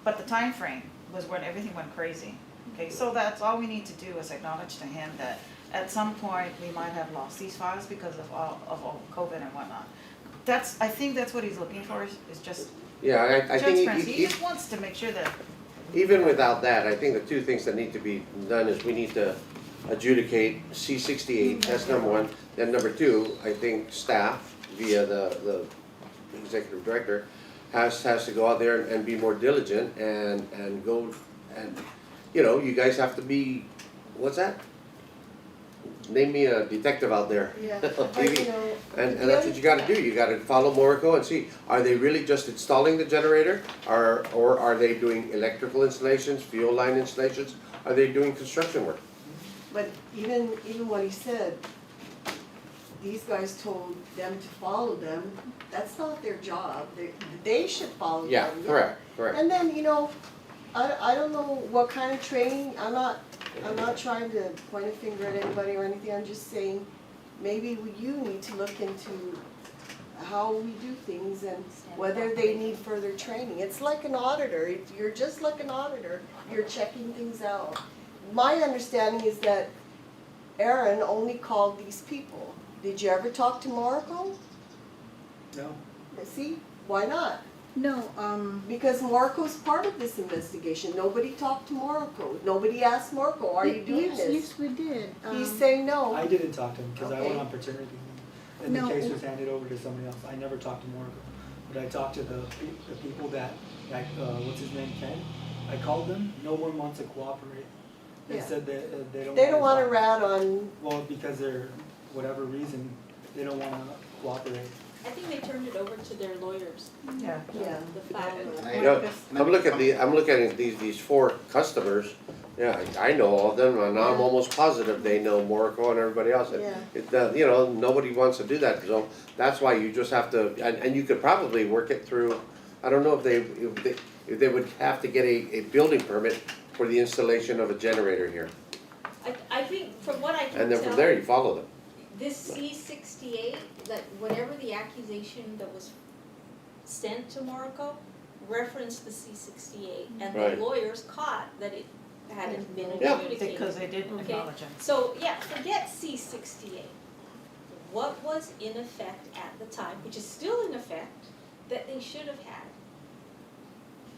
but the time frame was when everything went crazy. Okay, so that's all we need to do is acknowledge to him that at some point, we might have lost these files because of all COVID and whatnot. I think that's what he's looking for, is just Yeah, I think transparency, he just wants to make sure that, even without that, I think the two things that need to be done is we need to adjudicate C-68, that's number one. Then number two, I think staff via the executive director has to go out there and be more diligent and go and, you know, you guys have to be, what's that? Name me a detective out there. Yeah, Maybe. you know, And the that's other- what you gotta do, you gotta follow Morico and see, are they really just installing the generator? Or are they doing electrical installations, fuel line installations? Are they doing construction work? But even what he said, these guys told them to follow them, that's not their job, they should follow them. Yeah, correct. And then, you know, I don't know what kind of training, I'm not trying to point a finger at anybody or anything, I'm just saying, maybe you need to look into how we do things and whether they need further training. It's like an auditor, you're just like an auditor, you're checking things out. My understanding is that Aaron only called these people. Did you ever talk to Marco? No. See, why not? no, Because Marco's part of this investigation. Nobody talked to Marco. Nobody asked Marco, are you doing yes, this? yes, we did. He's saying no. I didn't talk to him because I Okay. went on paternity leave. And No. the case was handed over to somebody else. I never talked to Morgan. But I talked to the people that, like, what's his name, Ken? I called them, no one wants to cooperate. They Yeah. said that they don't. They don't want to talk. rat on, Well, because they're, whatever reason, they don't wanna cooperate. I think they turned it over to their lawyers, yeah. yeah. the founder. You know, I'm looking at these four customers, yeah, I know all of them, and I'm almost positive they know Morico and everybody else. Yeah. You know, nobody wants to do that, so that's why you just have to, and you could probably work it through, I don't know if they would have to get a building permit for the installation of a generator here. I think from what I can And then from tell, there, you follow them. this C-68, that whatever the accusation that was sent to Marco referenced the C-68, and Right. the lawyers caught that it hadn't been Yeah. adjudicated. Because they did Okay. acknowledge him. So, yeah, forget C-68. What was in effect at the time, which is still in effect, that they should have had?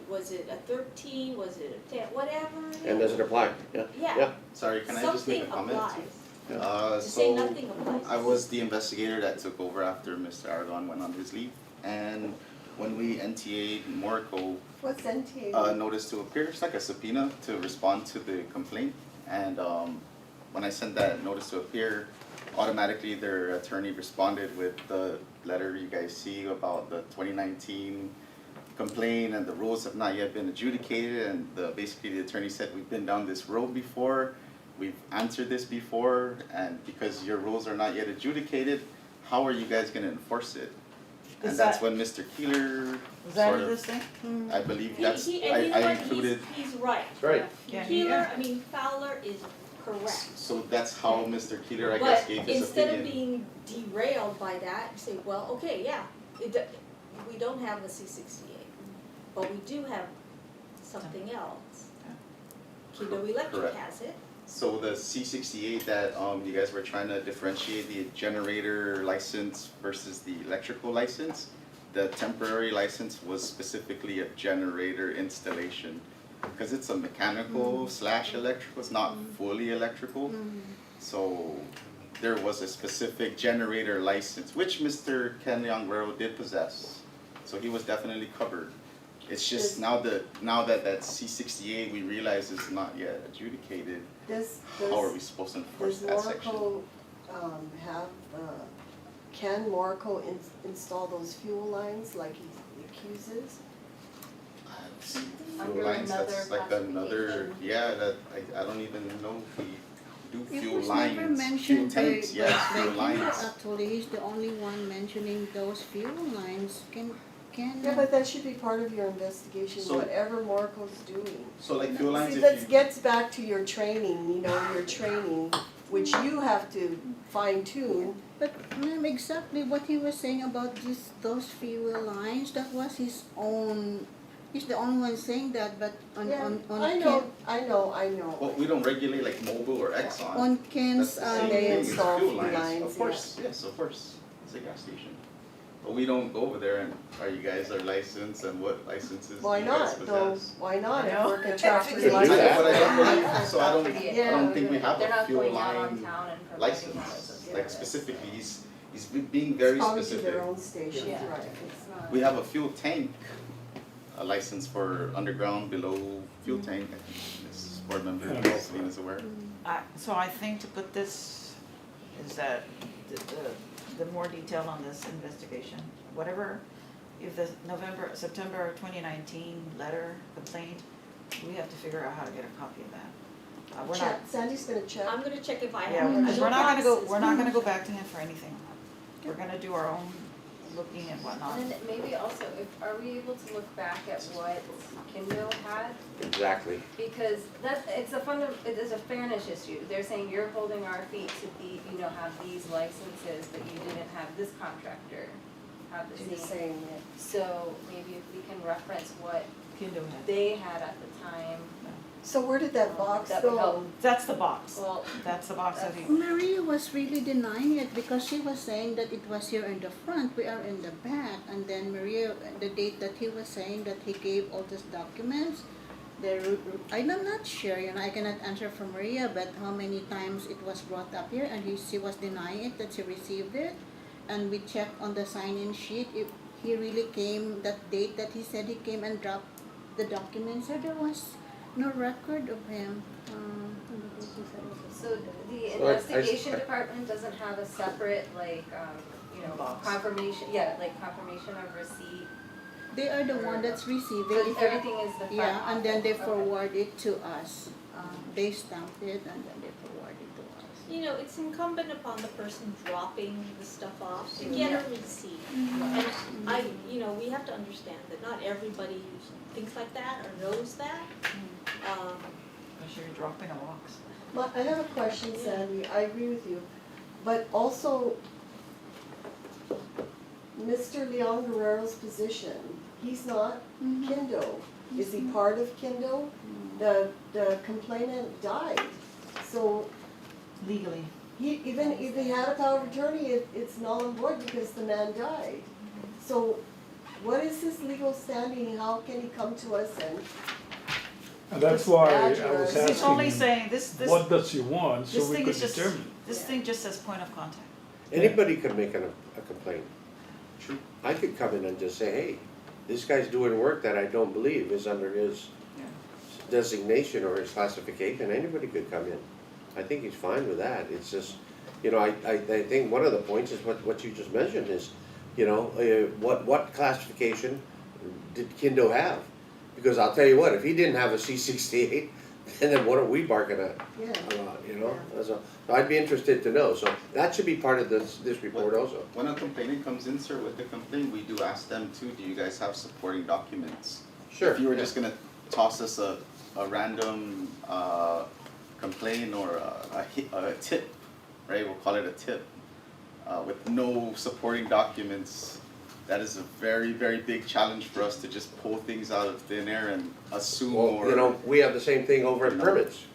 Was it a 13, was it a 10, whatever it is? And does it apply? Yeah. Yeah, Sorry, can I just make a something comment? applies, to say So nothing applies. I was the investigator that took over after Mr. Aragon went on his leave, and when we NTA'd Morco What's NTA? notice to appear, it's like a subpoena to respond to the complaint, and when I sent that notice to appear, automatically their attorney responded with the letter you guys see about the 2019 complaint, and the rules have not yet been adjudicated, and basically the attorney said, we've been down this road before, we've answered this before, and because your rules are not yet adjudicated, how are you guys gonna enforce it? And Is that's that- when Mr. Keeler Was that sort in of, this thing? I believe And that's, and you know I what, included, he's right. That's right. Yeah. Keeler, I mean Fowler is correct. so that's how Mr. Keeler, I guess, gave his But instead of opinion. being derailed by that, you say, well, okay, yeah, we don't have a C-68, but we do have something else. Kendo Electric Correct. has it. So the C-68 that you guys were trying to differentiate the generator license versus the electrical license, the temporary license was specifically a generator installation. Because it's a mechanical slash electrical, it's not fully electrical. So there was a specific generator license, which Mr. Ken Leonguero did possess. So he was definitely covered. It's just now that that C-68 we realize is not yet adjudicated, how are we supposed to enforce that section? Does Morocco, can Morocco install those fuel lines like he accuses? Fuel Under lines, that's another like another, classification. yeah, that, I don't even know if we do It fuel was lines, never fuel mentioned by, tanks, yes, fuel by lines. Kendall, actually, he's the only one mentioning those fuel lines. Can, Yeah, but that should be part of your investigation, So- whatever Morocco's doing. So like fuel lines, See, if that you, gets back to your training, your training, which you have to fine tune. But ma'am, exactly what he was saying about those fuel lines, that was his own, he's the only one saying that, but on I know, I know. well, we don't regulate like Mobil or Exxon. On Ken's, That's the same they thing, it's install fuel fuel lines, Of course, yes, of course, it's a gas station. But we don't go over there and, are you guys are licensed and what licenses do Why you guys not, though, possess? why not, I if know. we're contractually Could do But that. I don't believe, That's so I don't, pretty- I don't think we have They're a not fuel going out on line town and providing license, licenses. like specifically, he's being very Probably to specific. their own stations, Yeah. right. It's not. We have a fuel tank, a license for underground below fuel tank, I think this board member Celine is aware. So I think to put this, is that the more detail on this investigation, whatever, if the September 2019 letter complaint, we have to figure out how to get a copy of that. We're not, Sandy's gonna check. I'm gonna check if I yeah, have. because we're not gonna go back to him for anything. We're gonna do our own looking and whatnot. And then maybe also, are we able to look back at what Kindo had? Exactly. Because it is a fairness issue. They're saying you're holding our feet to be, have these licenses, but you didn't have this contractor have Do the the same. same, yeah. So maybe if we can reference what Kindo had. they had at the time, So where did that box that would go? help. That's the box. Well, That's the box that he. Maria was really denying it because she was saying that it was here in the front, we are in the back, and then Maria, the date that he was saying that he gave all these documents, I'm not sure, I cannot answer for Maria, but how many times it was brought up here, and she was denying it, that she received it, and we checked on the sign-in sheet, if he really came, that date that he said he came and dropped the documents, there was no record of him. so the So I- investigation department doesn't have a separate, Box. confirmation, confirmation of receipt. They are the one that's receiving So it. everything is the front Yeah, and then they office, okay. forward it to us. They stamped it and then they forward it to us. It's incumbent upon the person dropping the stuff off to get a receipt. Mm-hmm. And we have to understand that not everybody thinks like that or knows that. Because you're dropping a box. I have a question, Sandy, I agree with you, but also, Mr. Leon Guerrero's position, he's not Mhm. Kindo. Is he part of Kindo? The complainant died, so Legally. even if he had a power of attorney, it's null and void because the man died. So what is his legal standing, how can he come to us And that's why I was Badger. He's only asking, saying this what does he want, so this we thing could is just, determine. this thing just says point of contact. Anybody could make a complaint. True. I could come in and just say, hey, this guy's doing work that I don't believe is under his Yeah. designation or his classification, anybody could come in. I think he's fine with that, it's just, I think one of the points is what you just mentioned is, what classification did Kindo have? Because I'll tell you what, if he didn't have a C-68, then what are we barking at? Yeah. So I'd be interested to know, so that should be part of this report also. When a complainant comes in, sir, with the complaint, we do ask them too, do you guys have supporting documents? Sure. If you were just gonna toss us a random complaint or a tip, right, we'll call it a tip, with no supporting documents, that is a very, very big challenge for us to just pull things out of thin air and assume or. Well, we have the same thing over at You know. permits,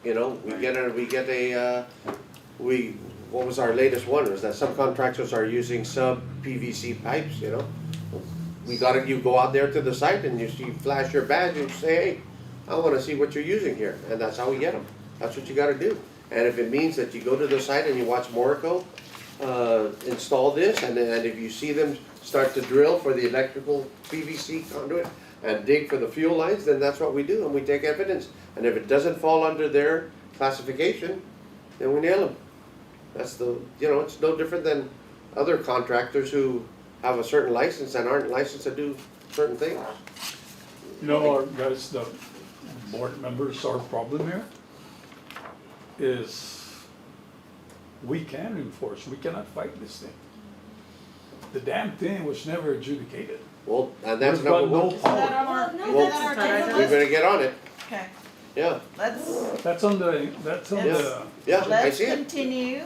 what was our latest one, was that some contractors are using sub PVC pipes, you go out there to the site and you flash your badge and say, hey, I wanna see what you're using here, and that's how we get them, that's what you gotta do. And if it means that you go to the site and you watch Morico install this, and if you see them start to drill for the electrical PVC conduit and dig for the fuel lines, then that's what we do, and we take evidence. And if it doesn't fall under their classification, then we nail them. That's it's no different than other contractors who have a certain license and aren't licensed to do certain things. You know, our guys, the board members, our problem here is we can enforce, we cannot fight this thing. The damn thing was never adjudicated. Well, and that's We've got number no one. Is that power. on our, No, is Well, that on our that's table We're list? gonna get on it, Okay, yeah, let's, That's on the, yeah, I let's see it. continue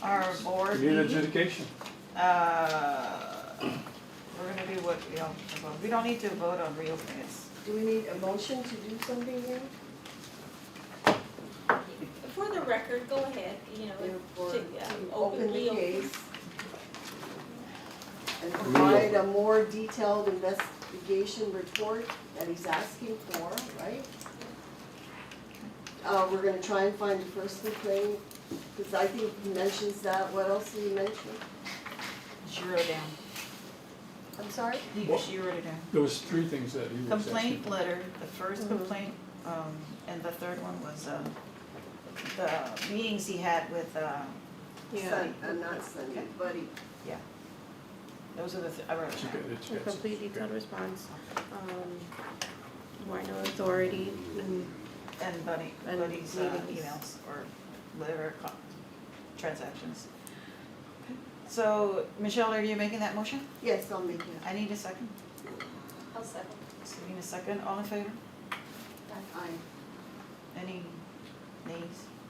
our board we need meeting. adjudication. We're gonna do what we don't need to vote on reopening it. Do we need a motion to do something here? For the record, go ahead, For, to, to open open the reopen. case? And provide a more detailed investigation report that he's asking for, right? We're gonna try and find the first complaint, because I think he mentions that, what else did he mention? Zero down. I'm sorry? He What? zeroed it down. There was three things that he was asking. Complaint letter, the first complaint, and the third one was, the meetings he had with, Son, not Sonny, Okay. Buddy. those are the, I wrote it She down. got it, she A got it. complete detailed response, Rhino Authority, and And And Buddy's meetings. emails or whatever transactions. Okay. So, Michelle, are you making that motion? Yes, I'll make it. I need a second. I'll second. So, we need a second, all in favor? Aye. Any nays?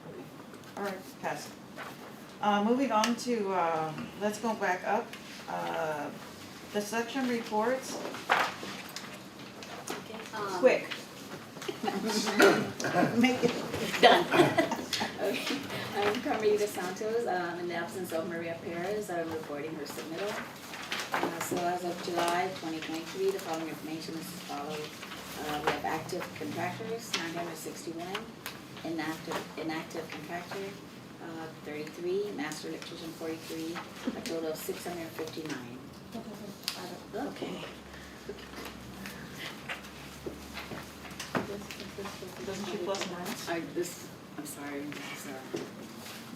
Okay. All right, pass. Moving on to, let's go back up. The section reports, quick. Make it Done. Okay, I'm Carmelita Santos. In the absence of Maria Perez, I'm reporting her submittal. So as of July 2023, the following information is as follows. We have active contractors, 961, inactive contractor, 33, master electrician, 43, a total of 659. Okay. Doesn't she plus minus? I'm sorry, this is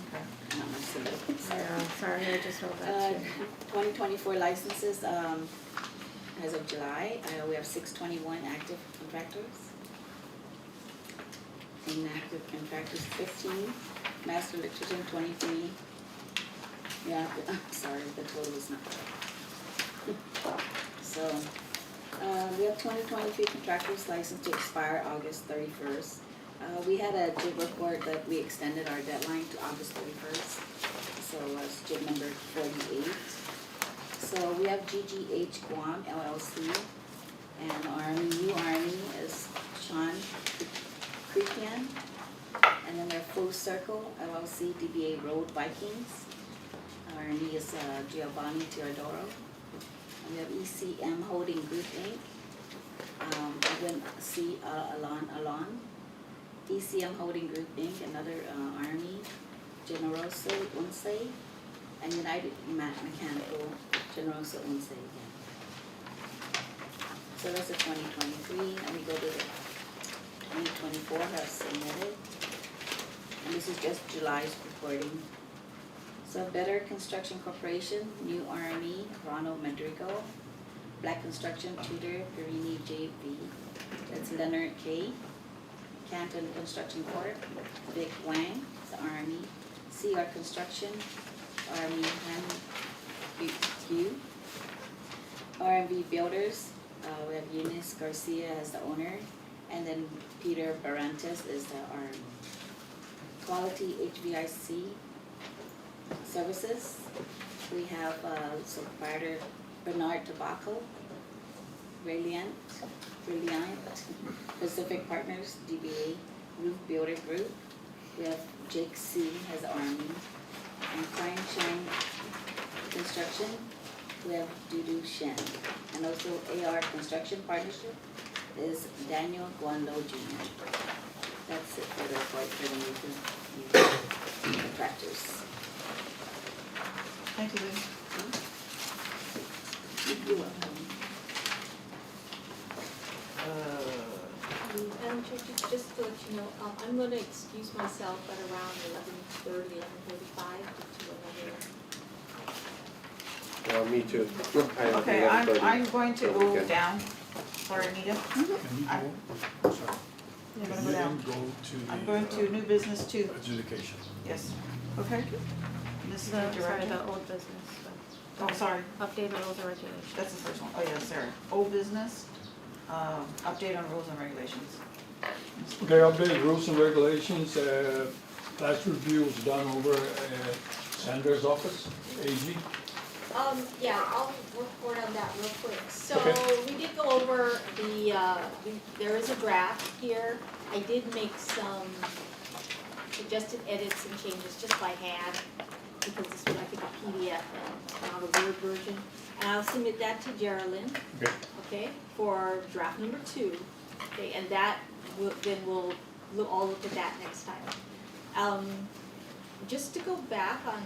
Okay. not my submittal. yeah, sorry, I just wrote that too. 2024 licenses, as of July, we have 621 active contractors. Inactive contractors 15, master electrician 23. Yeah, I'm sorry, the total is not correct. So, we have 2023 contractors licensed to expire August 31st. We had a JIB report that we extended our deadline to August 31st. So it's JIB number 48. So we have GGH Guam LLC, and new Army is Sean Creekian, and then they're Full Circle LLC, DBA Road Vikings. Army is Giovanni Teodoro. And we have ECM Holding Group Inc. Edwin C. Alon. ECM Holding Group Inc., another Army, Generoso Unse, and United Mechanical, Generoso Unse again. So that's the 2023, and we go to the 2024 has submitted. And this is just July's reporting. So Better Construction Corporation, New Army, Ronald Madrigal, Black Construction, Tudor, Perini J.V., that's Leonard K., Canton Construction Corp., Vic Wang, the Army, CR Construction, Army Han Q, RMV Builders, we have Eunice Garcia as the owner, and then Peter Barantes is the Army. Quality HVIC Services, we have proprietor Bernard Tobacco, Brilliant, Pacific Partners, DBA, Roof Builder Group. We have Jake C. as Army, and Klein Chang Construction. We have Dudu Shen, and also AR Construction Partnership is Daniel Guanlo Jr. That's it for the report for the new contractors. Thank you, Lynn. You're welcome. Madam Chair, just to let you know, I'm gonna excuse myself at around 11:30, 11:45 to another. Me too. I have Okay, 11:30. I'm going to go Okay. down. Sorry, Anita. Can you go, I'm sorry, You're can gonna you go down. then go to the I'm going to new business 2. adjudication? Yes. Okay. Mrs. Sorry, Director. the old business. Oh, sorry. Update on rules and regulations. That's the first one. Oh, yes, Sarah. Old business, update on rules and regulations. Okay, updated rules and regulations, last review was done over at Sanders' office, AG. Yeah, I'll report on that real quick. So Okay. we did go over there is a draft here. I did make some suggested edits and changes just by hand because this was, I think, a PDF and not a Word version. And I'll submit that to Geraldine, Okay, okay, for draft number 2. Okay, and that will, then we'll all look at that next time. Just to go back on,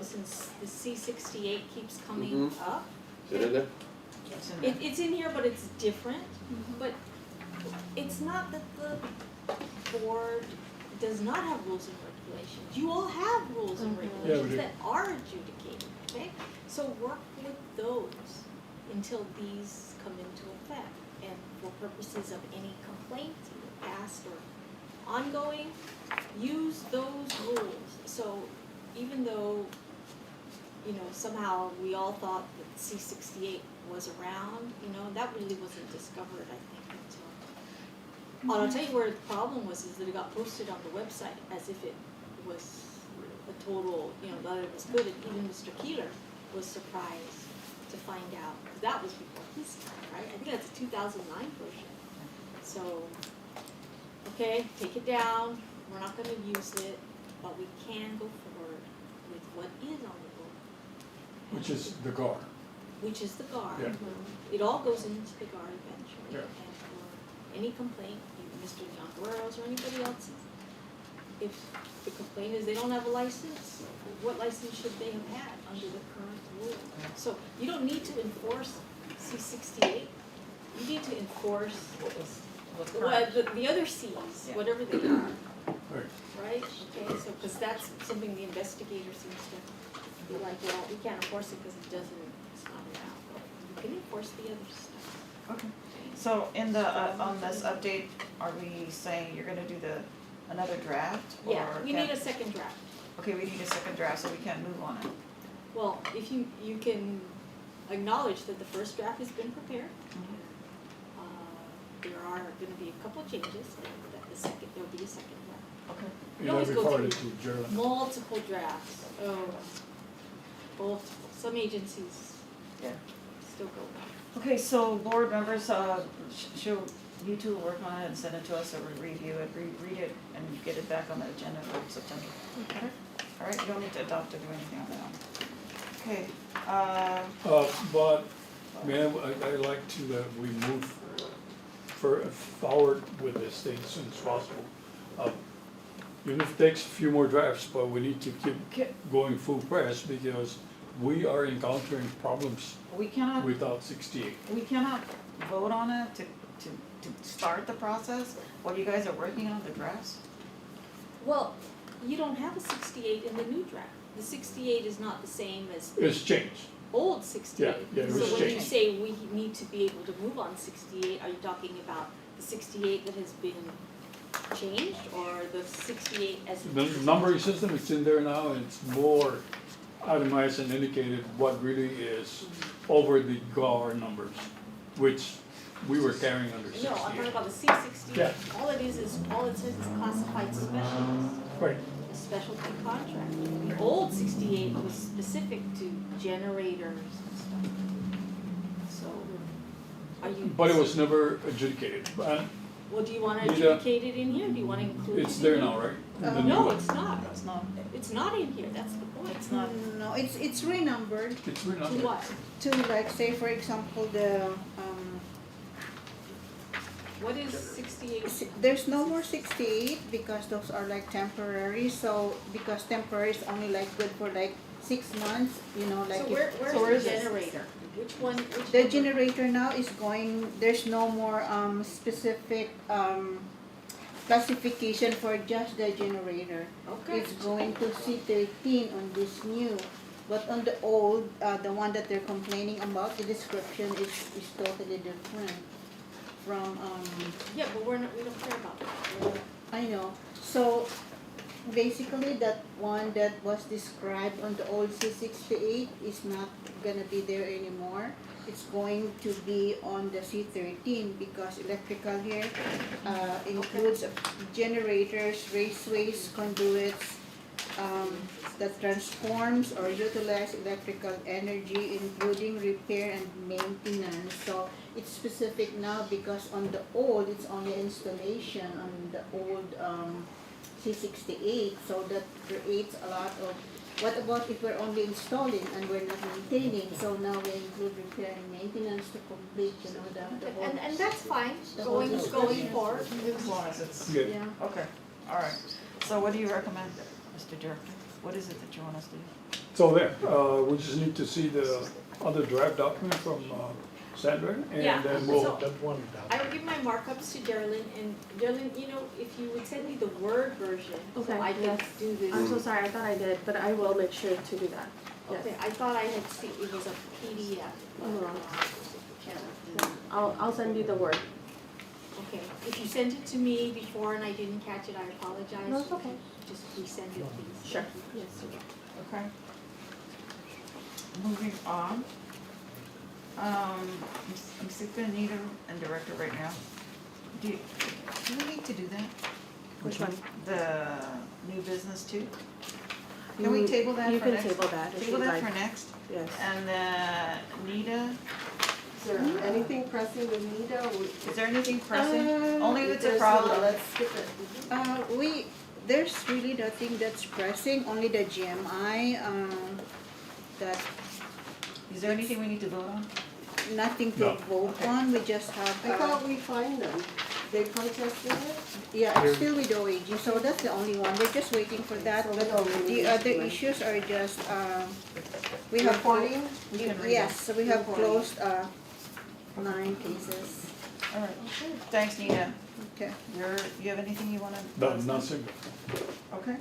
since the C-68 keeps coming up. Is it in there? It's in there. It's in here, but it's different, but it's not that the board does not have rules and regulations. You all have rules and regulations do. that are adjudicated, okay? So work with those until these come into effect. And for purposes of any complaints, either past or ongoing, use those rules. So even though, somehow we all thought that C-68 was around, that really wasn't discovered, I think, until. I'll tell you where the problem was, is that it got posted on the website as if it was a total, that it was good, and even Mr. Keeler was surprised to find out, because that was before his time, right? I think that's a 2009 version. So, okay, take it down, we're not gonna use it, but we can go forward with what is on the book. which is the GAR. Which is the GAR. Yeah. It all goes into the GAR eventually. Yeah. And for any complaint, even Mr. Leon or anybody else's, if the complaint is they don't have a license, what license should they have had under the current rule? So you don't need to enforce C-68, you need to enforce the other Cs, Yeah. whatever they are, Right. right? Okay, so, because that's something the investigator seems to be like, well, we can't enforce it because it's not around. Well, you can enforce the other stuff. Okay. So in the, on this update, are we saying you're gonna do another draft? Yeah, or we can- need a second draft. Okay, we need a second draft, so we can't move on it. Well, if you can acknowledge that the first draft has been prepared. There are gonna be a couple of changes, and that there'll be a second draft. Okay. You always It'll be go forwarded through to Gerald. multiple drafts, multiple, some agencies Yeah. still go back. Okay, so board members, you two will work on it and send it to us, so we review it, read it, and get it back on the agenda for September. Okay. All right, you don't need to adopt or do anything on that one. Okay, But, ma'am, I'd like to, we move forward with this thing as soon as possible. Even if it takes a few more drafts, but we need to keep going full press because we are encountering problems we cannot, without 68. we cannot vote on it to start the process while you guys are working on the drafts? Well, you don't have a 68 in the new draft. The 68 is not the same as It's changed. old 68. Yeah, it So was when you changed. say we need to be able to move on 68, are you talking about the 68 that has been changed or the 68 as it The is? numbering system, it's in there now, and it's more itemized and indicated what really is over the GAR numbers, which we were carrying under No, I'm talking 68. about the C-68. Yeah. All it is, all it says is classified specialist, Right, a specialty contract. The old 68 was specific to generators and stuff. So, are you? but it was never adjudicated. Well, do you wanna Need a- adjudicate it in here? Do you wanna include it in It's there here? now, right? In the new No, one. it's not. It's not, It's not in here, that's the point. it's not. No, it's renumbered It's written To on there. what? to, like, say for example, the What is 68? There's no more 68 because those are like temporary, so because temporary is only like good for like 6 months, you know, like So if- where's the generator? Which one? the generator now is going, there's no more specific classification for just the generator. Okay. It's going to C13 on this new, but on the old, the one that they're complaining about, the description is totally different from Yeah, but we don't care about that. I know. So basically that one that was described on the old C68 is not gonna be there anymore. It's going to be on the C13 because electrical here includes generators, raceways, conduits, that transforms or utilize electrical energy, including repair and maintenance. So it's specific now because on the old, it's only installation on the old C68, so that creates a lot of, what about if we're only installing and we're not maintaining? So now we include repair and maintenance to complete, you know, the whole. And that's fine, The whole going description. forward. As long as it's, Good. Yeah. okay, all right. So what do you recommend, Mr. Director? What is it that you want us to do? So there, we just need to see the other draft document from Sandra, Yeah, and then we'll, so- That one down. I will give my markups to Darlene, and Darlene, you know, if you would send me the Word version, so Okay, I could yes. do this. I'm so sorry, I thought I did, but I will make sure to do that. Yes. Okay, I thought I had seen, it was a PDF. Oh. I'll send you the word. Okay, if you sent it to me before and I didn't catch it, I apologize. No, it's okay. Just resend it, please. Sure. Yes. Okay. Moving on. I'm Mr. Anita and Director right now. Do we need to do that? Which one? The new business too? Can we table that You for can next? table that if Table you'd that like. for next, Yes. and Nita, Is there anything pressing with Nita? is there anything pressing? Only if it's a There's problem. Let's skip it. There's really nothing that's pressing, only the GMI, that, Is there anything we need to vote on? nothing to No. vote on, we just have, I thought we fined them. They protested it? yeah, it's still with OAG, so that's the only one, we're just waiting for that. So we don't really The need other to- issues are just, we have. Reporting? We can read Yes, so we have Reporting. closed, 9 cases. All right, thanks Nita. Okay. You have anything you wanna? no, nothing. Okay.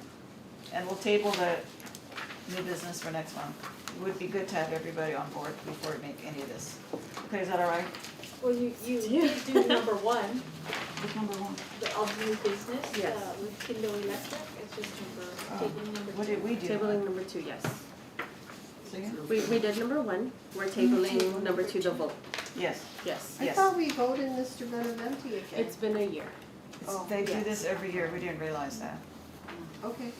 And we'll table the new business for next month. It would be good to have everybody on board before we make any of this. Okay, is that all right? Well, you did do number one, Which number one? the of new business, Yes. with Kindle Electric, it's just tabling number two. What did we do? Tabling number 2, yes. Say again? We did number 1, we're tabling number 2 the vote. Yes. Yes. I Yes. thought we voted Mr. Benavente again. It's been a year. Oh, They do yes. this every year, we didn't realize that. Okay,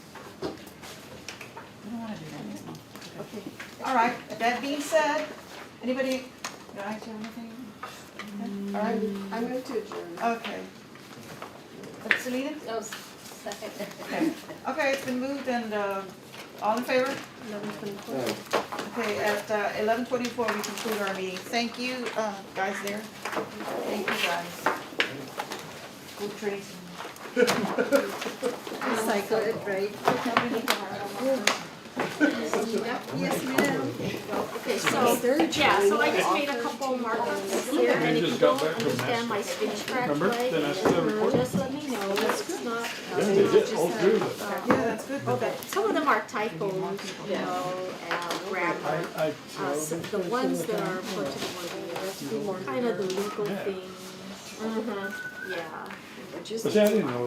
We don't wanna do that next month. okay. All right, that being said, anybody, guys have anything? Okay. All right, I move to adjourn. okay. Selena? Oh, second. Okay, okay, it's been moved and, all in favor? 11:24. Okay, at 11:24, we conclude our meeting. Thank you, guys there. Thank you, guys. Go Tracy. Recycle it, right? Yes, ma'am. Okay, so, yeah, so I just made a couple markups here, and if you just got don't back from understand my Mexico. speech track Remember? right, Then I said report. just let me know, it's not, Yeah, they did, just all three of them. Yeah, that's good. okay, some of them are typos, you know, grammar. The ones that are put to the word, kind of the legal things, yeah. But see, I didn't know